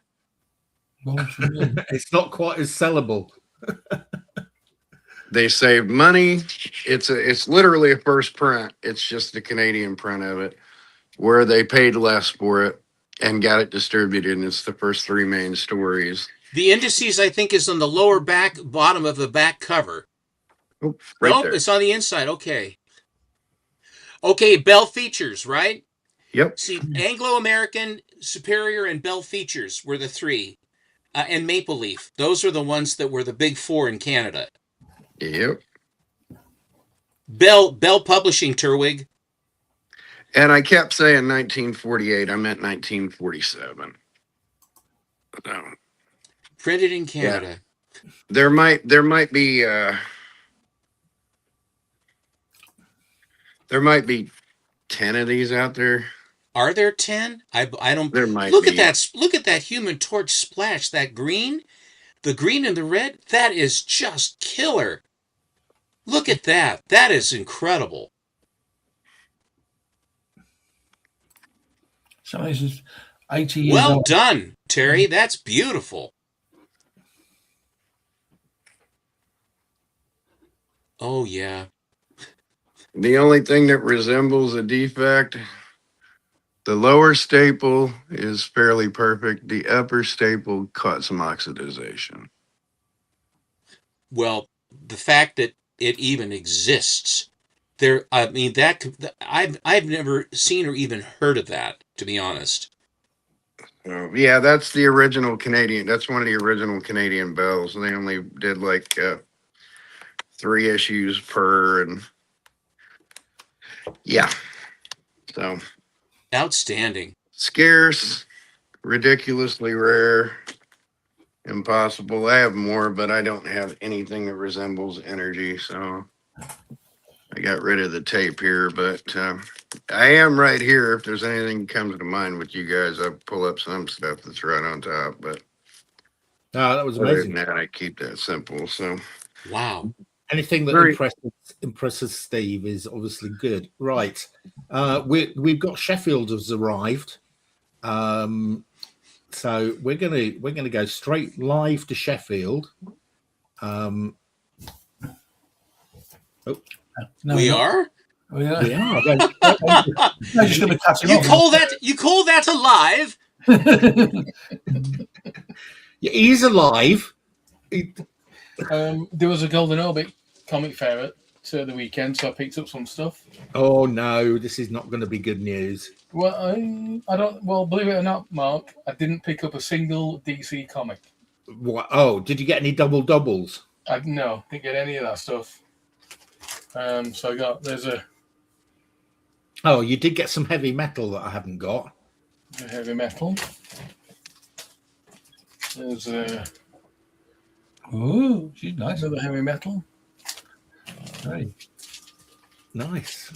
A: It's not quite as sellable.
D: They saved money. It's literally a first print. It's just the Canadian print of it, where they paid less for it and got it distributed. And it's the first 3 main stories.
C: The indices, I think, is on the lower bottom of the back cover.
D: Oh, right there.
C: It's on the inside. Okay. Okay, Bell Features, right?
D: Yep.
C: See, Anglo-American, Superior, and Bell Features were the 3. And Maple Leaf. Those are the ones that were the big 4 in Canada.
D: Yep.
C: Bell Publishing, Turwig.
D: And I kept saying 1948. I meant 1947. So,
C: Printed in Canada.
D: Yeah. There might be 10 of these out there.
C: Are there 10? I don't.
D: There might
C: look
D: be.
C: at that. Look at that Human Torch splash. That green, the green and the red. That is just killer. Look at that. That is incredible.
B: So this is 80 years
C: Well
B: old.
C: done, Terry. That's beautiful. Oh yeah.
D: The only thing that resembles a defect, the lower staple is fairly perfect. The upper staple caught some oxidization.
C: Well, the fact that it even exists, there. I mean, I've never seen or even heard of that, to be honest.
D: Yeah, that's the original Canadian. That's one of the original Canadian bells. They only did like 3 issues per, and yeah. So
C: Outstanding.
D: scarce, ridiculously rare, impossible. I have more, but I don't have anything that resembles energy. So I got rid of the tape here, but I am right here. If there's anything that comes to mind with you guys, I'll pull up some stuff that's right on top. But
A: that was
D: other
A: amazing.
D: than that, I keep that simple. So
C: Wow.
A: Anything that impresses Steve is obviously good. Right. We've got Sheffield has arrived. So we're gonna go straight live to Sheffield.
B: No,
C: We are?
B: Oh, yeah.
A: We are.
B: No, just gonna cut him
C: You
B: off.
C: call that alive?
A: Yeah, he's alive.
E: There was a Golden Orbit comic fair at the weekend, so I picked up some stuff.
A: Oh no, this is not going to be good news.
E: Well, I don't. Well, believe it or not, Mark, I didn't pick up a single DC comic.
A: What? Oh, did you get any doubles?
E: No, didn't get any of that stuff. So there's a
A: Oh, you did get some heavy metal that I haven't got.
E: heavy metal. There's
B: Oh, she's nice.
E: another heavy metal.
B: Great.
A: Nice.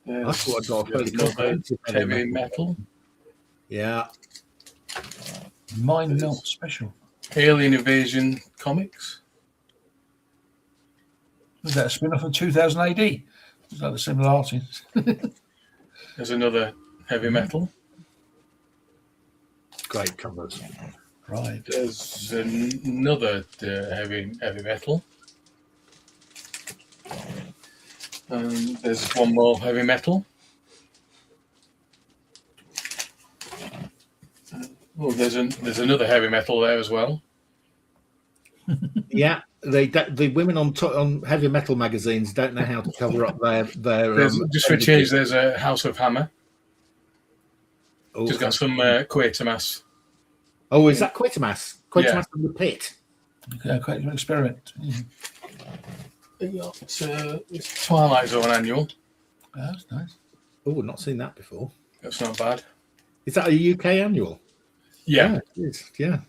A: I
E: There's
A: thought I got a fairly
E: another
A: comprehensive
E: heavy metal.
A: Yeah.
B: Mind Melt Special.
E: Alien Invasion comics.
B: Was that a spin-off of 2000 AD? Is that the similar artist?
E: There's another heavy metal.
A: Great covers.
B: Right.
E: There's another heavy metal. There's one more heavy metal. Oh, there's another heavy metal there as well.
A: Yeah. the women on heavy metal magazines don't know how to cover up their.
E: Just for a change, there's a House of Hammer.
A: Oh,
E: Just got some Quatermass.
A: Oh, is that Quatermass? Quatermass
E: Yeah.
A: from the pit.
B: Quite an experiment.
E: It's Twilight Zone annual.
B: Oh, that's nice.
A: Oh, not seen that before.
E: That's not bad.
A: Is that a UK annual?
E: Yeah.
A: It is. Yeah.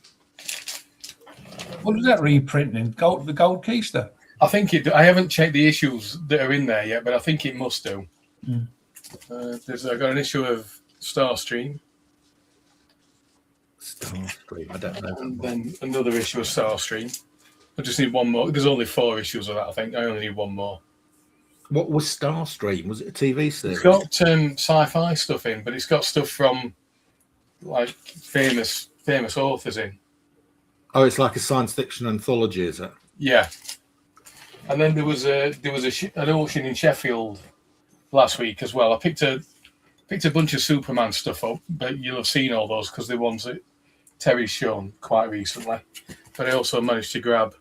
B: What was that reprinting? The Gold Keister?
E: I think it. I haven't checked the issues that are in there yet, but I think it must do.
B: Mm.
E: I got an issue of Starstream.
A: Starstream. I don't know.
E: And then another issue of Starstream. I just need one more. There's only 4 issues of that, I think. I only need one more.
A: What was Starstream? Was it a TV series?
E: It's got sci-fi stuff in, but it's got stuff from like famous authors in.
A: Oh, it's like a science fiction anthology, is it?
E: Yeah. And then there was an auction in Sheffield last week as well. I picked a bunch of Superman stuff up, but you'll have seen all those because they're ones that Terry's shown quite recently. But I also managed to grab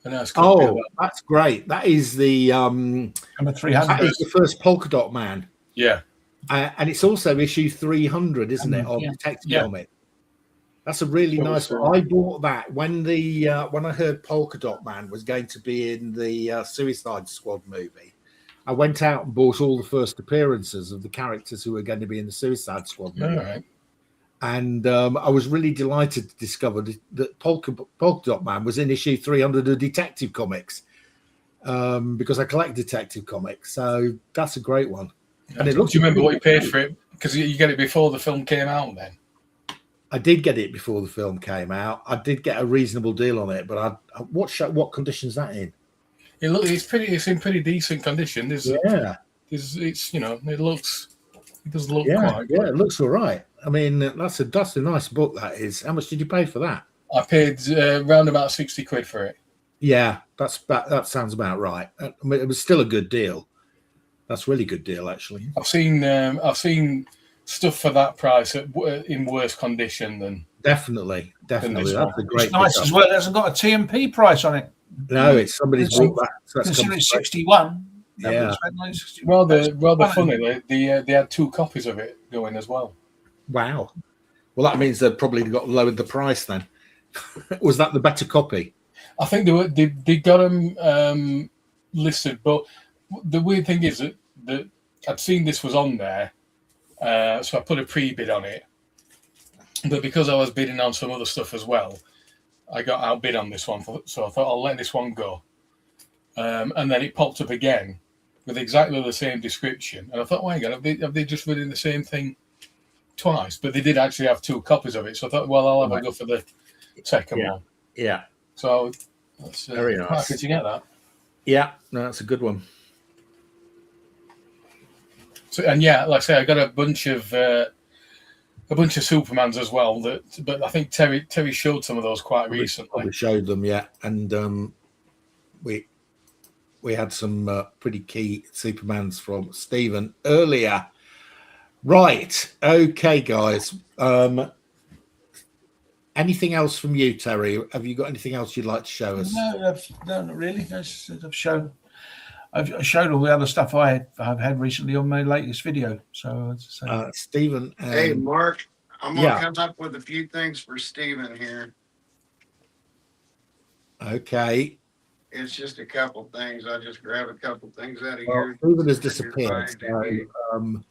E: a nice copy of that.
A: That's great. That is the
B: Number 300.
A: that is the first Polka Dot Man.
E: Yeah.
A: And it's also issue 300, isn't it, of Detective Comic? That's a really nice one. I bought that when I heard Polka Dot Man was going to be in the Suicide Squad movie. I went out and bought all the first appearances of the characters who were going to be in the Suicide Squad movie.
E: All right.
A: And I was really delighted to discover that Polka Dot Man was in issue 300 of Detective Comics because I collect Detective Comics. So that's a great one. And it looks.
E: Do you remember what you paid for it? Because you get it before the film came out then.
A: I did get it before the film came out. I did get a reasonable deal on it, but what condition is that in?
E: It's in pretty decent condition. It does look quite good.
A: Yeah, it looks all right. I mean, that's a nice book. That is. How much did you pay for that?
E: I paid around about 60 quid for it.
A: Yeah, that sounds about right. I mean, it was still a good deal. That's a really good deal, actually.
E: I've seen stuff for that price in worse condition than.
A: Definitely. That's a great.
B: It's nice as well. It hasn't got a TMP price on it.
A: No, it's somebody's bought that. So
B: considering it's 61.
A: Yeah.
E: Rather funny. They had 2 copies of it going as well.
A: Wow. Well, that means they've probably got lowered the price then. Was that the better copy?
E: I think they got them listed, but the weird thing is that I'd seen this was on there, so I put a pre-bid on it. But because I was bidding on some other stuff as well, I got outbid on this one, so I thought I'll let this one go. And then it popped up again with exactly the same description, and I thought, "Wait, have they just written the same thing twice?" But they did actually have 2 copies of it, so I thought, "Well, I'll have a go for the second one."
A: Yeah.
E: So that's
A: very nice.
E: How could you get that?
A: Yeah, no, that's a good one.
E: So, and yeah, like I say, I got a bunch of Supermans as well. But I think Terry showed some of those quite recently.
A: We showed them, yeah, and we had some pretty key Supermans from Stephen earlier. Right, okay, guys. Anything else from you, Terry? Have you got anything else you'd like to show us?
B: No, not really. I've showed all the other stuff I've had recently on my latest video. So,
A: Stephen.
D: Hey, Mark, I'm going to come up with a few things for Stephen here.
A: Okay.
D: It's just a couple things. I'll just grab a couple things out of
A: Well,
D: here.
A: Stephen has disappeared. So,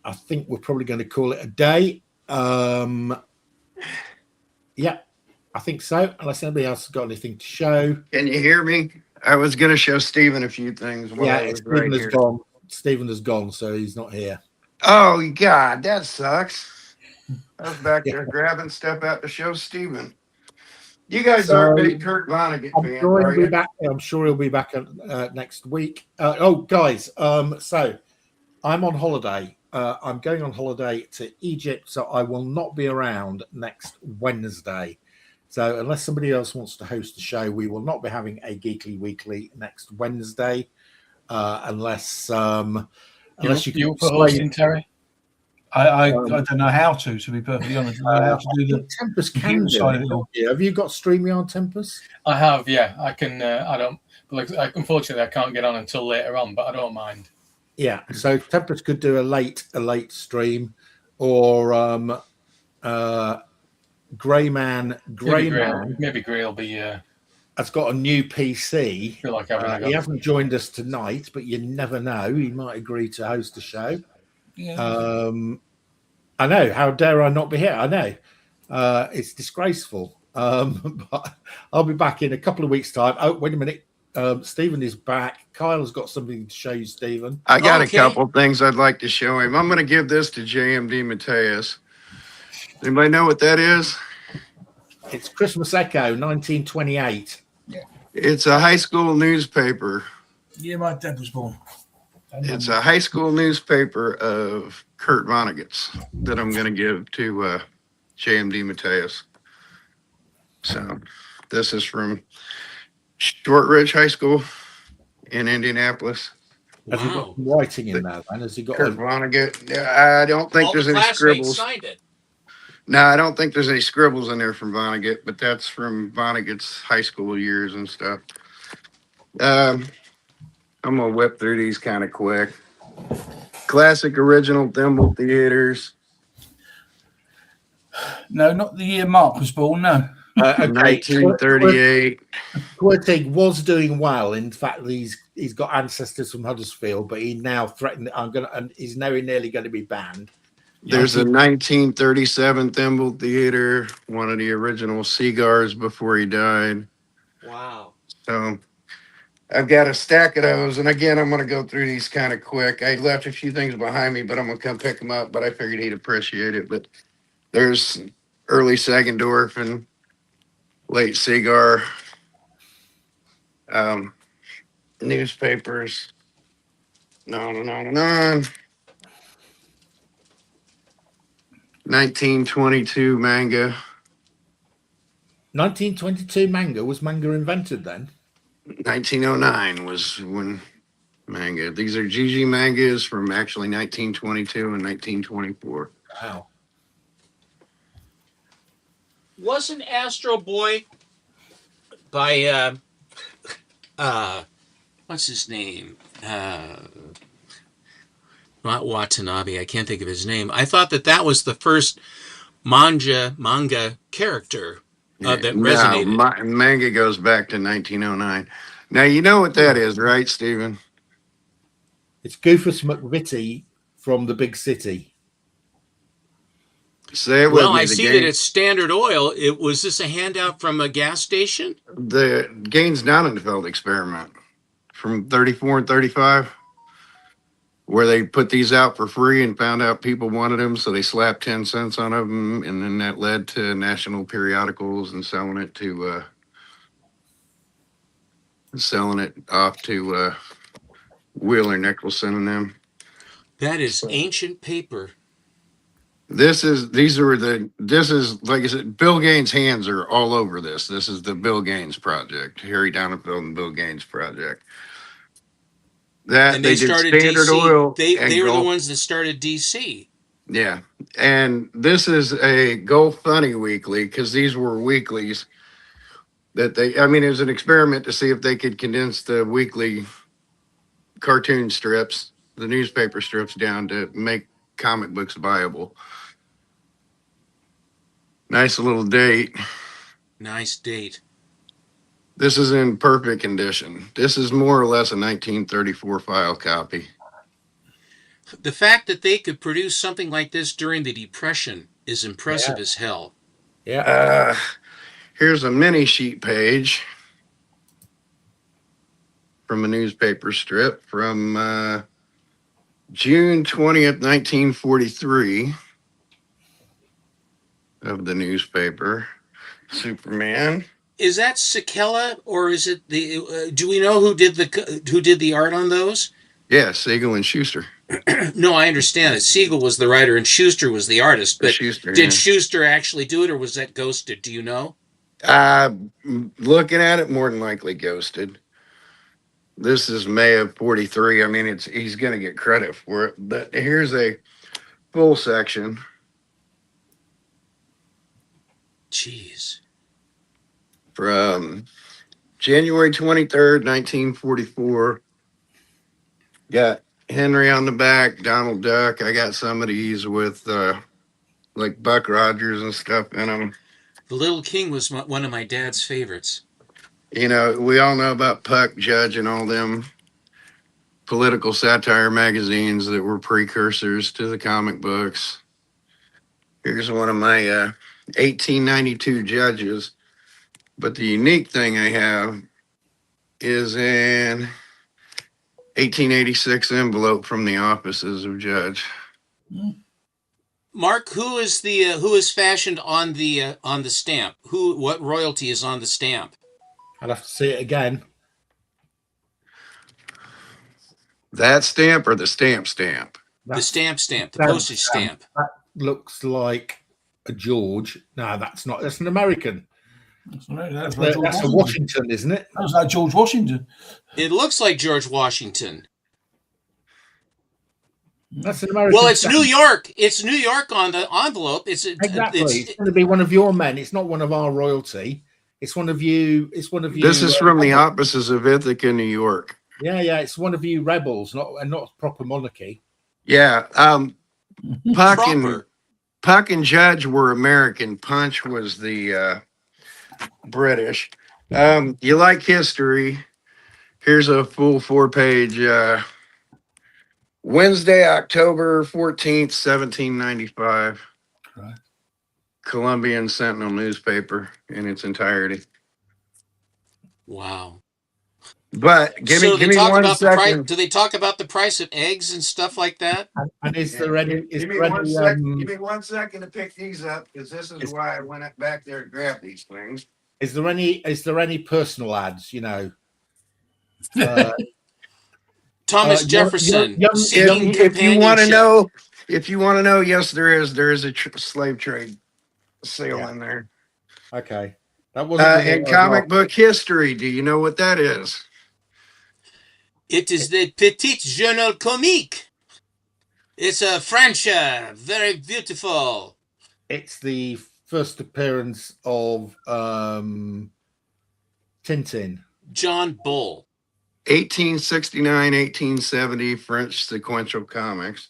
A: I think we're probably going to call it a day. Yeah, I think so. Unless anybody else has got anything to show.
D: Can you hear me? I was going to show Stephen a few things.
A: Stephen has gone. Stephen has gone, so he's not here.
D: Oh, God, that sucks. I was back there grabbing stuff out to show Stephen. You guys aren't big Kurt Vonnegut fans, are you?
A: I'm sure he'll be back next week. Guys, so I'm on holiday. I'm going on holiday to Egypt, so I will not be around next Wednesday. So unless somebody else wants to host the show, we will not be having a Geekly Weekly next Wednesday, unless you
E: for hosting, Terry.
B: I don't know how to be perfectly honest. I don't know how to do the
A: Tempest can
B: computer
A: do
B: side
A: it.
B: of it all.
A: Have you got StreamYard, Tempest?
E: I have, yeah. I can. I don't. Like, unfortunately, I can't get on until later on, but I don't mind.
A: Yeah. So Tempest could do a late stream, or Greyman.
E: Maybe Gray will be.
A: Has got a new PC.
E: Feel like having a go.
A: He hasn't joined us tonight, but you never know. He might agree to host a show.
B: Yeah.
A: I know. How dare I not be here? I know. It's disgraceful. But I'll be back in a couple of weeks' time. Oh, wait a minute. Stephen is back. Kyle's got something to show you, Stephen.
D: I got a couple things I'd like to show him. I'm going to give this to JMD Mateus. Anybody know what that is?
A: It's Christmas Echo, 1928.
B: Yeah.
D: It's a high school newspaper.
B: Yeah, my dad was born.
D: It's a high school newspaper of Kurt Vonnegut's that I'm going to give to JMD Mateus. So this is from Shortridge High School in Indianapolis.
A: Has he got some writing in there? And has he got
D: Kurt Vonnegut? I don't think there's any scribbles.
C: Signed it.
D: No, I don't think there's any scribbles in there from Vonnegut, but that's from Vonnegut's high school years and stuff. I'm gonna whip through these kind of quick. Classic original Thimble Theaters.
B: No, not the year Mark was born. No.
A: Okay.
D: 1938.
A: Quirtig was doing well. In fact, he's got ancestors from Huddersfield, but he now threatened. He's now nearly going to be banned.
D: There's a 1937 Thimble Theater, one of the original Seagars before he died.
C: Wow.
D: So I've got a stack of those, and again, I'm going to go through these kind of quick. I left a few things behind me, but I'm going to come pick them up. But I figured he'd appreciate it. But there's early Sagendorf and late Seagar, newspapers, on and on and on. 1922 manga.
A: 1922 manga. Was manga invented then?
D: 1909 was when manga. These are GG mangas from actually 1922 and 1924.
A: Wow.
C: Wasn't Astro Boy by what's his name? Not Watanabe. I can't think of his name. I thought that was the first manga character that resonated.
D: No, manga goes back to 1909. Now you know what that is, right, Stephen?
A: It's Goofus McVitie from the Big City.
D: Say it with me.
C: Well, I see that it's Standard Oil. Was this a handout from a gas station?
D: The Gaines-Donenfeld experiment from 34 and 35, where they put these out for free and found out people wanted them, so they slapped 10 cents on them, and then that led to national periodicals and selling it off to Wheeler Nicholson and them.
C: That is ancient paper.
D: This is like I said, Bill Gaines' hands are all over this. This is the Bill Gaines project, Harry Donenfeld and Bill Gaines project.
C: And they started
D: Standard
C: DC.
D: Oil.
C: They were the ones that started DC.
D: Yeah, and this is a GoFundMe weekly because these were weeklies that it was an experiment to see if they could condense the weekly cartoon strips, the newspaper strips, down to make comic books viable. Nice little date.
C: Nice date.
D: This is in perfect condition. This is more or less a 1934 file copy.
C: The fact that they could produce something like this during the Depression is impressive as hell.
A: Yeah.
D: Here's a mini sheet page from a newspaper strip from June 20th, 1943 of the newspaper, Superman.
C: Is that Sikela, or is it the? Do we know who did the art on those?
D: Yeah, Siegel and Schuster.
C: No, I understand that Siegel was the writer and Schuster was the artist. But did Schuster actually do it, or was that ghosted? Do you know?
D: Looking at it, more than likely ghosted. This is May of 43. He's going to get credit for it. But here's a full section.
C: Jeez.
D: From January 23rd, 1944. Got Henry on the back, Donald Duck. I got some of these with like Buck Rogers and stuff in them.
C: The Little King was one of my dad's favorites.
D: You know, we all know about Puck, Judge, and all them political satire magazines that were precursors to the comic books. Here's one of my 1892 Judges. But the unique thing I have is an 1886 envelope from the offices of Judge.
C: Mark, who is fashioned on the stamp? What royalty is on the stamp?
A: I'd have to see it again.
D: That stamp or the stamp?
C: The stamp, the postage stamp.
A: That looks like a George. No, that's not. That's an American. That's a Washington, isn't it?
B: That was like George Washington.
C: It looks like George Washington.
A: That's an American.
C: Well, it's New York. It's New York on the envelope.
A: Exactly. It's going to be one of your men. It's not one of our royalty. It's one of you. It's one of you.
D: This is from the offices of Ithaca, New York.
A: Yeah. It's one of you rebels, not proper monarchy.
D: Yeah. Puck and Judge were American. Punch was the British. You like history? Here's a full 4-page Wednesday, October 14th, 1795.
B: Right.
D: Columbian Sentinel newspaper in its entirety.
C: Wow.
D: But give me 1 second.
C: Do they talk about the price of eggs and stuff like that?
A: And is there any?
D: Give me 1 second to pick these up, because this is why I went back there to grab these things.
A: Is there any personal ads? You know,
C: Thomas Jefferson.
D: If you want to know, yes, there is. There is a slave trade sale in there.
A: Okay, that wasn't
D: in comic book history. Do you know what that is?
C: It is the Petit Journal Comique. It's a French, very beautiful.
A: It's the first appearance of Tintin.
C: John Bull.
D: 1869, 1870 French sequential comics.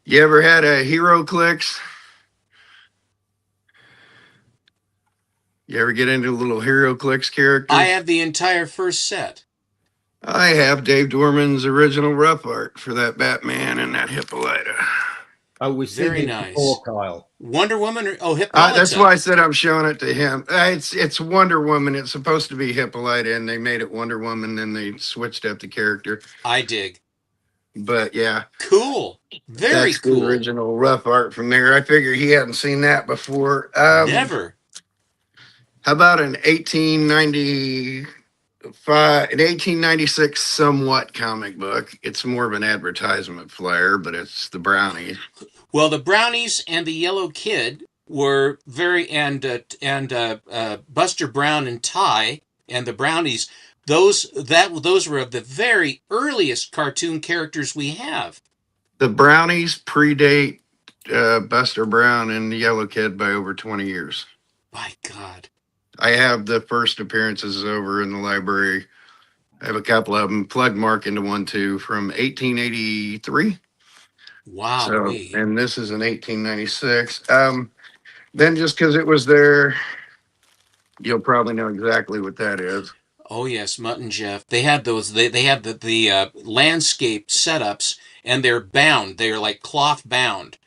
D: You ever had a Hero Clicks? You ever get into little Hero Clicks characters?
C: I have the entire first set.
D: I have Dave Dorman's original rough art for that Batman and that Hippolyta.
A: Oh, we see
C: very
A: it
C: nice.
A: Before, Kyle.
C: Wonder Woman Hippolyta.
D: That's why I said I'm showing it to him. It's Wonder Woman. It's supposed to be Hippolyta, and they made it Wonder Woman, and they switched up the character.
C: I dig.
D: But yeah,
C: cool. Very
D: that's
C: cool.
D: The original rough art from there. I figure he hadn't seen that before.
C: Never.
D: How about an 1896 somewhat comic book? It's more of an advertisement flare, but it's the Brownies.
C: Well, the Brownies and the Yellow Kid were and Buster Brown and Ty and the Brownies. Those were of the very earliest cartoon characters we have.
D: The Brownies predate Buster Brown and the Yellow Kid by over 20 years.
C: My God.
D: I have the first appearances over in the library. I have a couple of them, plug mark into one too, from 1883.
C: Wow.
D: So, and this is in 1896. Then just because it was there, you'll probably know exactly what that is.
C: Oh yes, Mutt and Jeff. They had those. They had the landscape setups, and they're bound. They're like cloth bound,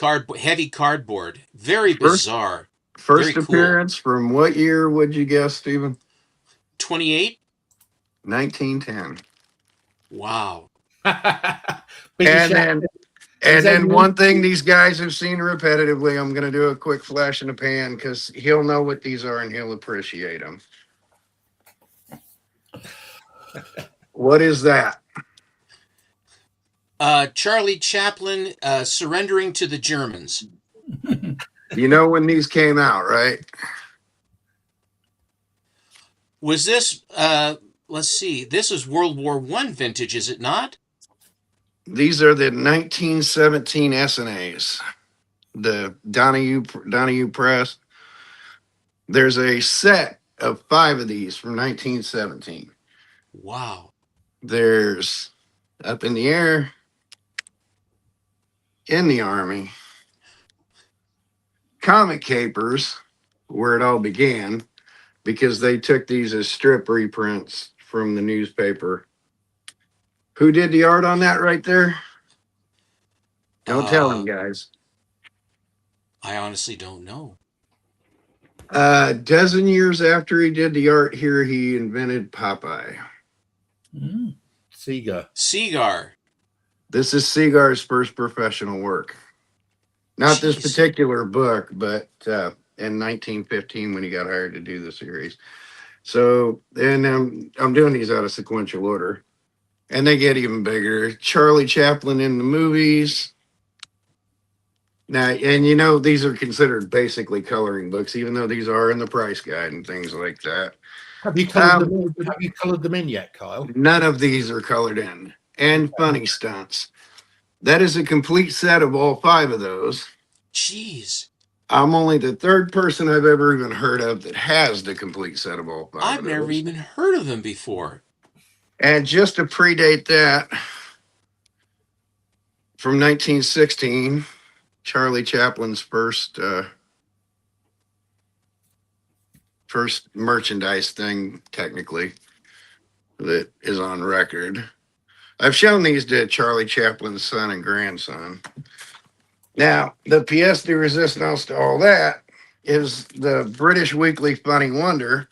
C: heavy cardboard. Very bizarre.
D: First appearance from what year would you guess, Stephen?
C: 28?
D: 1910.
C: Wow.
D: And then one thing these guys have seen repetitively, I'm going to do a quick flash in the pan because he'll know what these are and he'll appreciate them. What is that?
C: Charlie Chaplin surrendering to the Germans.
D: You know when these came out, right?
C: Was this, let's see, this is World War I vintage, is it not?
D: These are the 1917 SNAs, the Donahue Press. There's a set of 5 of these from 1917.
C: Wow.
D: There's Up in the Air, In the Army, Comic Capers, where it all began, because they took these as strip reprints from the newspaper. Who did the art on that right there? Don't tell them, guys.
C: I honestly don't know.
D: A dozen years after he did the art here, he invented Popeye.
C: Seagar.
D: This is Seagar's first professional work. Not this
C: Jeez.
D: particular book, but in 1915 when he got hired to do the series. So, and I'm doing these out of sequential order. And they get even bigger. Charlie Chaplin in the movies. Now, and you know, these are considered basically coloring books, even though these are in the price guide and things like that.
A: Have you colored them in yet, Kyle?
D: None of these are colored in. And funny stunts. That is a complete set of all 5 of those.
C: Jeez.
D: I'm only the 3rd person I've ever even heard of that has the complete set of all 5
C: I've
D: of those.
C: never even heard of them before.
D: And just to predate that, from 1916, Charlie Chaplin's first merchandise thing, technically, that is on record. I've shown these to Charlie Chaplin's son and grandson. Now, the pièce de résistance to all that is the British Weekly Funny Wonder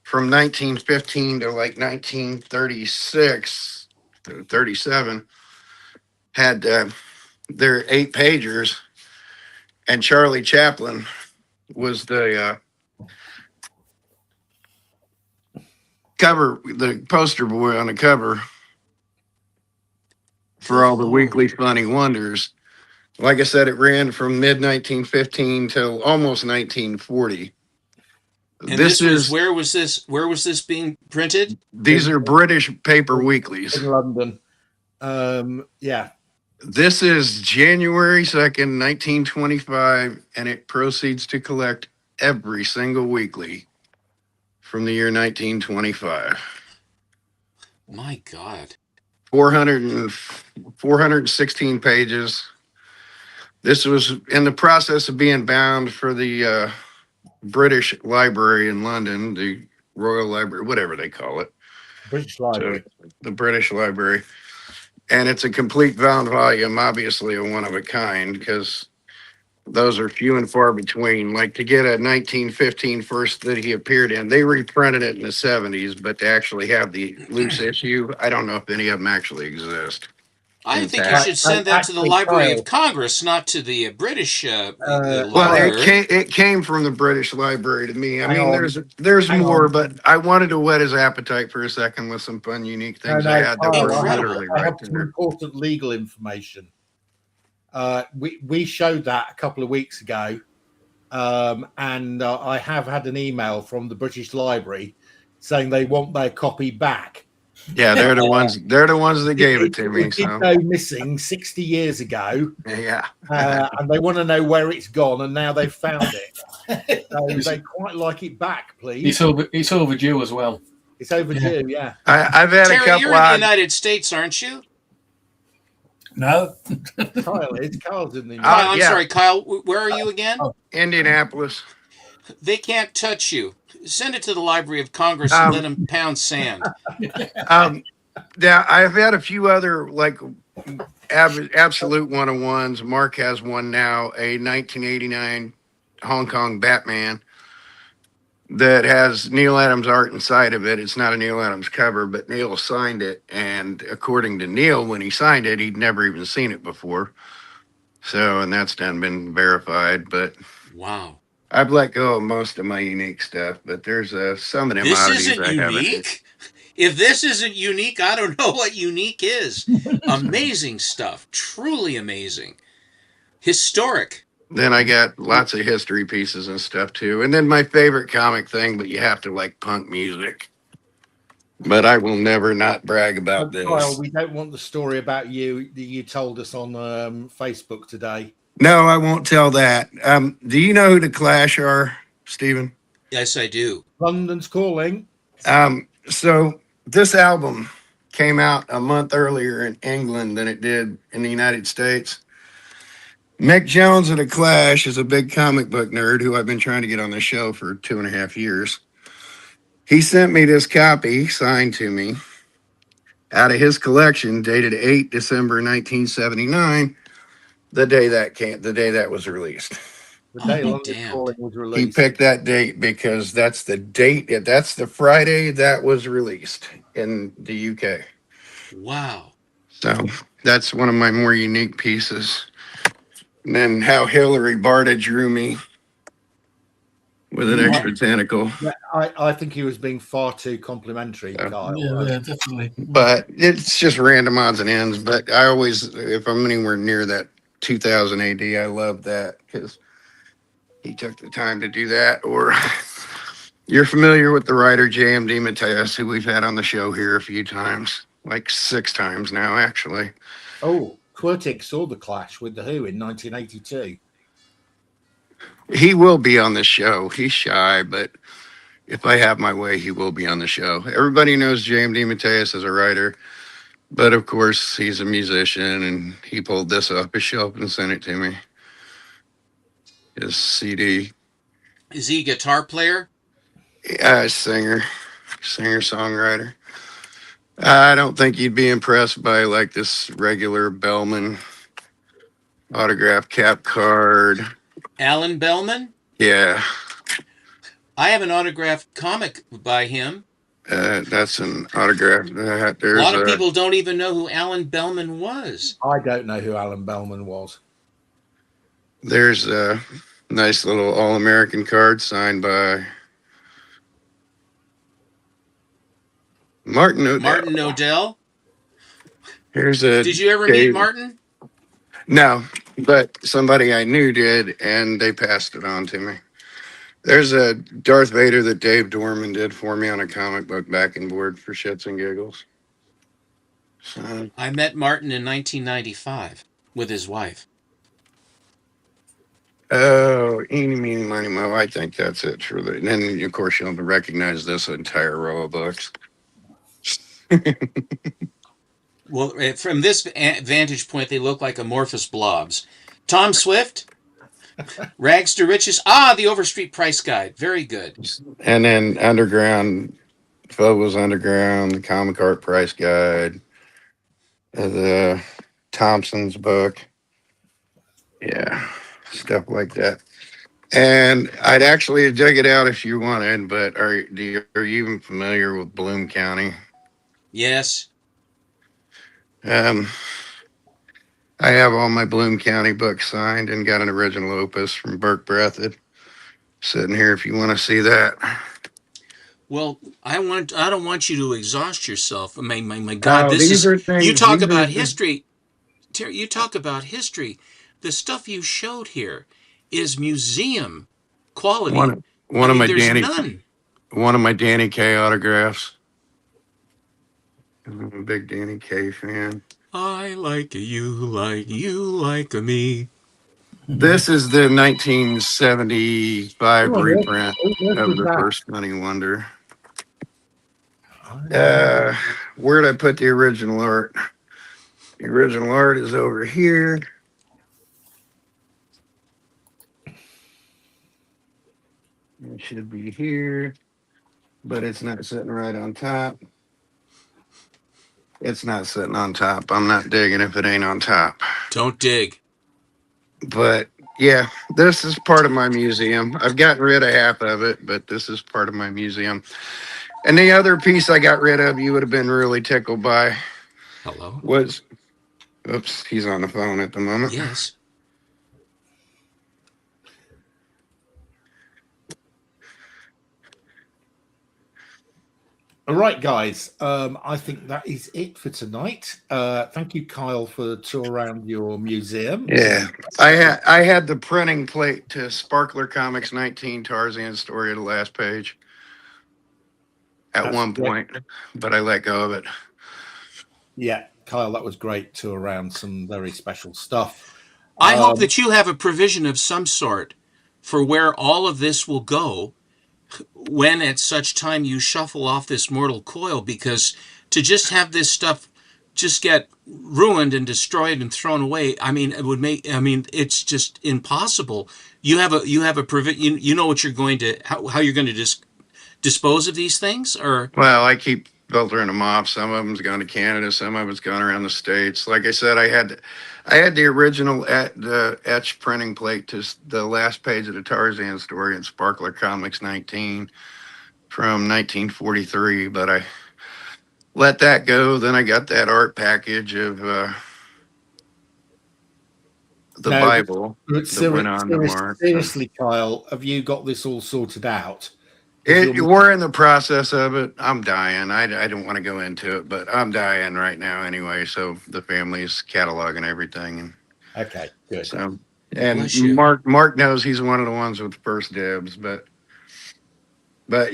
D: from 1915 to like 1936, 37, had their 8-pagers, and Charlie Chaplin was the the poster boy on the cover for all the Weekly Funny Wonders. Like I said, it ran from mid-1915 till almost 1940.
C: And this was where was this being printed?
D: These are British paper weeklies
A: in London. Yeah.
D: This is January 2nd, 1925, and it proceeds to collect every single weekly from the year 1925.
C: My God.
D: 416 pages. This was in the process of being bound for the British Library in London, the Royal Library, whatever they call it.
A: British Library.
D: So, the British Library. And it's a complete bound volume, obviously a one of a kind, because those are few and far between. Like to get a 1915 first that he appeared in, they reprinted it in the 70s, but to actually have the loose issue, I don't know if any of them actually exist.
C: I think you should send that to the Library of Congress, not to the British
D: well,
C: library.
D: it came from the British Library to me. I mean, there's more, but I wanted to whet his appetite for a second with some fun, unique things I had that were literally right
A: have some important legal information. We showed that a couple of weeks ago, and I have had an email from the British Library saying they want their copy back.
D: Yeah, they're the ones. They're the ones that gave it to me.
A: It did go missing 60 years ago.
D: Yeah,
A: and they want to know where it's gone, and now they've found it. So they quite like it back, please.
E: It's overdue as well.
A: It's overdue, yeah.
D: I've had
C: Terry,
D: a couple.
C: You're in the United States, aren't you?
B: No,
A: Kyle's in the.
C: I'm sorry, Kyle. Where are you again?
D: Indianapolis.
C: They can't touch you. Send it to the Library of Congress and let them pound sand.
D: Yeah, I've had a few other like absolute one-on-ones. Mark has one now, a 1989 Hong Kong Batman that has Neil Adams art inside of it. It's not a Neil Adams cover, but Neil signed it. And according to Neil, when he signed it, he'd never even seen it before. So, and that's been verified. But
C: wow.
D: I've let go of most of my unique stuff, but there's some of them oddities
C: isn't
D: I
C: unique.
D: haven't.
C: If this isn't unique, I don't know what unique is. Amazing stuff. Truly amazing. Historic.
D: Then I got lots of history pieces and stuff too. And then my favorite comic thing, but you have to like punk music. but I will never not brag about this.
A: Kyle, we don't want the story about you that you told us on Facebook today.
D: No, I won't tell that. Do you know who the Clash are, Stephen?
C: Yes, I do.
A: London's Calling.
D: So this album came out a month earlier in England than it did in the United States. Mick Jones of the Clash is a big comic book nerd who I've been trying to get on the show for 2.5 years. He sent me this copy signed to me out of his collection, dated 8 December 1979, the day that was released.
A: The day
C: Oh,
A: London's
C: damned.
A: Calling was
D: He
A: released.
D: picked that date because that's the date, that's the Friday that was released in the UK.
C: Wow.
D: So that's one of my more unique pieces. And then how Hillary Barta drew me with an extra tentacle.
A: Yeah, I think he was being far too complimentary, Kyle.
B: Yeah, definitely.
D: But it's just random odds and ends. But I always, if I'm anywhere near that 2000 AD, I love that because he took the time to do that. Or you're familiar with the writer J.M. DeMatteis, who we've had on the show here a few times, like 6 times now, actually.
A: Oh, Quirtig saw the Clash with the Who in 1982.
D: He will be on the show. He's shy, but if I have my way, he will be on the show. Everybody knows J.M. DeMatteis as a writer, but of course, he's a musician, and he pulled this off his shelf and sent it to me. His CD.
C: Is he a guitar player?
D: Singer, songwriter. I don't think you'd be impressed by like this regular Bellman autograph cap card.
C: Alan Bellman?
D: Yeah.
C: I have an autographed comic by him.
D: That's an autograph.
C: A lot of people don't even know who Alan Bellman was.
A: I don't know who Alan Bellman was.
D: There's a nice little All-American card signed by Martin O'Dell.
C: Martin O'Dell?
D: Here's a.
C: Did you ever meet Martin?
D: No, but somebody I knew did, and they passed it on to me. There's a Darth Vader that Dave Dorman did for me on a comic book backing board for shits and giggles. So,
C: I met Martin in 1995 with his wife.
D: oh, eeny, meeny, miny, mo. I think that's it for the. And then, of course, you'll recognize this entire row of books.
C: Well, from this vantage point, they look like amorphous blobs. Tom Swift, Rags to Riches. The Overstreet Price Guide. Very good.
D: And then Underground, Fogel's Underground, the Comic Art Price Guide, the Thompson's book. Yeah, stuff like that. And I'd actually dig it out if you wanted, but are you even familiar with Bloom County?
C: Yes.
D: I have all my Bloom County books signed and got an original opus from Burke Breathed sitting here if you want to see that.
C: Well, I don't want you to exhaust yourself. My God,
D: No,
C: this
D: these
C: is
D: are things-
C: you talk
D: these are
C: about
D: the-
C: history. Terry, you talk about history. The stuff you showed here is museum quality.
D: One of my
C: there's
D: Danny
C: none.
D: One of my Danny Kaye autographs. I'm a big Danny Kaye fan.
C: I like you like me.
D: This is the 1975
A: Oh,
D: reprint
A: what
D: of
A: was
D: the
A: that?
D: first Funny Wonder. Where'd I put the original art? The original art is over here. It should be here, but it's not sitting right on top. It's not sitting on top. I'm not digging if it ain't on top.
C: Don't dig.
D: But yeah, this is part of my museum. I've gotten rid of half of it, but this is part of my museum. And the other piece I got rid of, you would have been really tickled by,
C: Hello?
D: was, oops, he's on the phone at the moment.
C: Yes.
A: All right, guys. I think that is it for tonight. Thank you, Kyle, for the tour around your museum.
D: Yeah, I had the printing plate to Sparkler Comics 19 Tarzan story at the last page. at one point, but I let go of it.
A: Yeah, Kyle, that was great too. Around some very special stuff.
C: I hope that you have a provision of some sort for where all of this will go when at such time you shuffle off this mortal coil, because to just have this stuff just get ruined and destroyed and thrown away, I mean, it's just impossible. You have a you know what you're going to, how you're going to dispose of these things, or?
D: Well, I keep filtering them off. Some of them's gone to Canada, some of it's gone around the States. Like I said, I had the original the etch printing plate to the last page of the Tarzan story in Sparkler Comics 19 from 1943, but I let that go. Then I got that art package of the Bible that went on to Mark.
A: Seriously, Kyle, have you got this all sorted out?
D: We're in the process of it. I'm dying. I don't want to go into it, but I'm dying right now anyway. So the family's cataloging everything. And
A: okay, good.
D: So, and Mark knows he's one of the ones with first dibs, but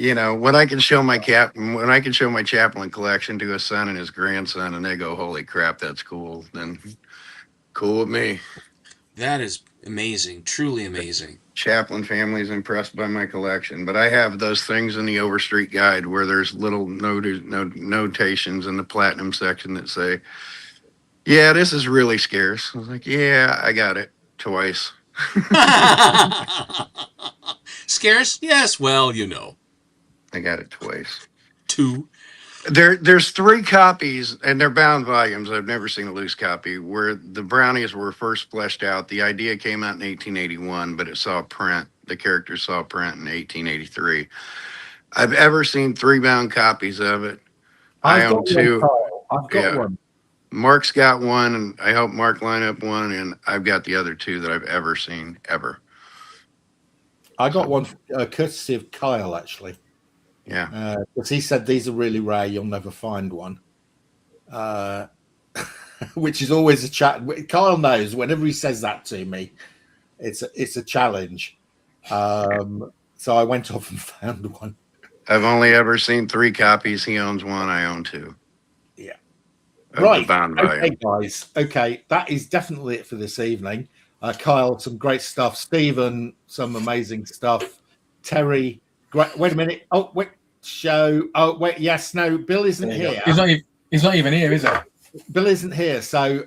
D: you know, when I can show my chaplain collection to his son and his grandson, and they go, "Holy crap, that's cool," then cool with me.
C: That is amazing, truly amazing.
D: Chaplain family's impressed by my collection, but I have those things in the Overstreet Guide where there's little notations in the platinum section that say, "Yeah, this is really scarce." I was like, "Yeah, I got it twice."
C: Scarce? Yes. Well, you know,
D: I got it twice.
C: 2.
D: There's 3 copies, and they're bound volumes. I've never seen a loose copy where the brownies were first fleshed out. The idea came out in 1881, but it saw print. The characters saw print in 1883. I've ever seen 3 bound copies of it. I own 2.
A: I've got one.
D: Mark's got one, and I helped Mark line up one, and I've got the other 2 that I've ever seen, ever.
A: I got one courtesy of Kyle, actually.
D: Yeah.
A: Because he said these are really rare, you'll never find one. Which is always a chat. Kyle knows whenever he says that to me, it's a challenge. So I went off and found one.
D: I've only ever seen 3 copies. He owns 1. I own 2.
A: Yeah.
D: Right.
A: Okay, guys. Okay, that is definitely it for this evening. Kyle, some great stuff. Stephen, some amazing stuff. Terry, great. Wait a minute. Oh, wait. Show. Oh, wait. Yes. No. Bill isn't here.
E: He's not even here, is he?
A: Bill isn't here. So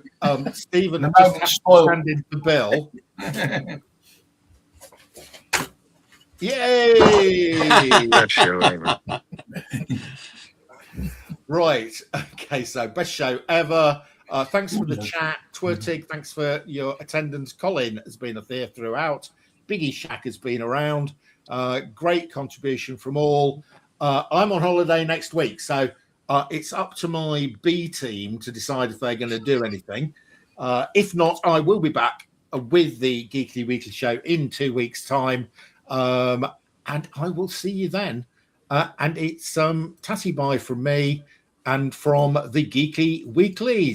A: Stephen just has to stand in for Bill. Yay!
D: Best show ever.
A: Right. Okay. So best show ever. Thanks for the chat, Twirtig. Thanks for your attendance. Colin has been there throughout. Biggie Shack has been around. Great contribution from all. I'm on holiday next week, so it's up to my B team to decide if they're going to do anything. If not, I will be back with the Geeky Weekly Show in 2 weeks' time, and I will see you then. And it's tatty bye from me and from the Geeky Weeklies.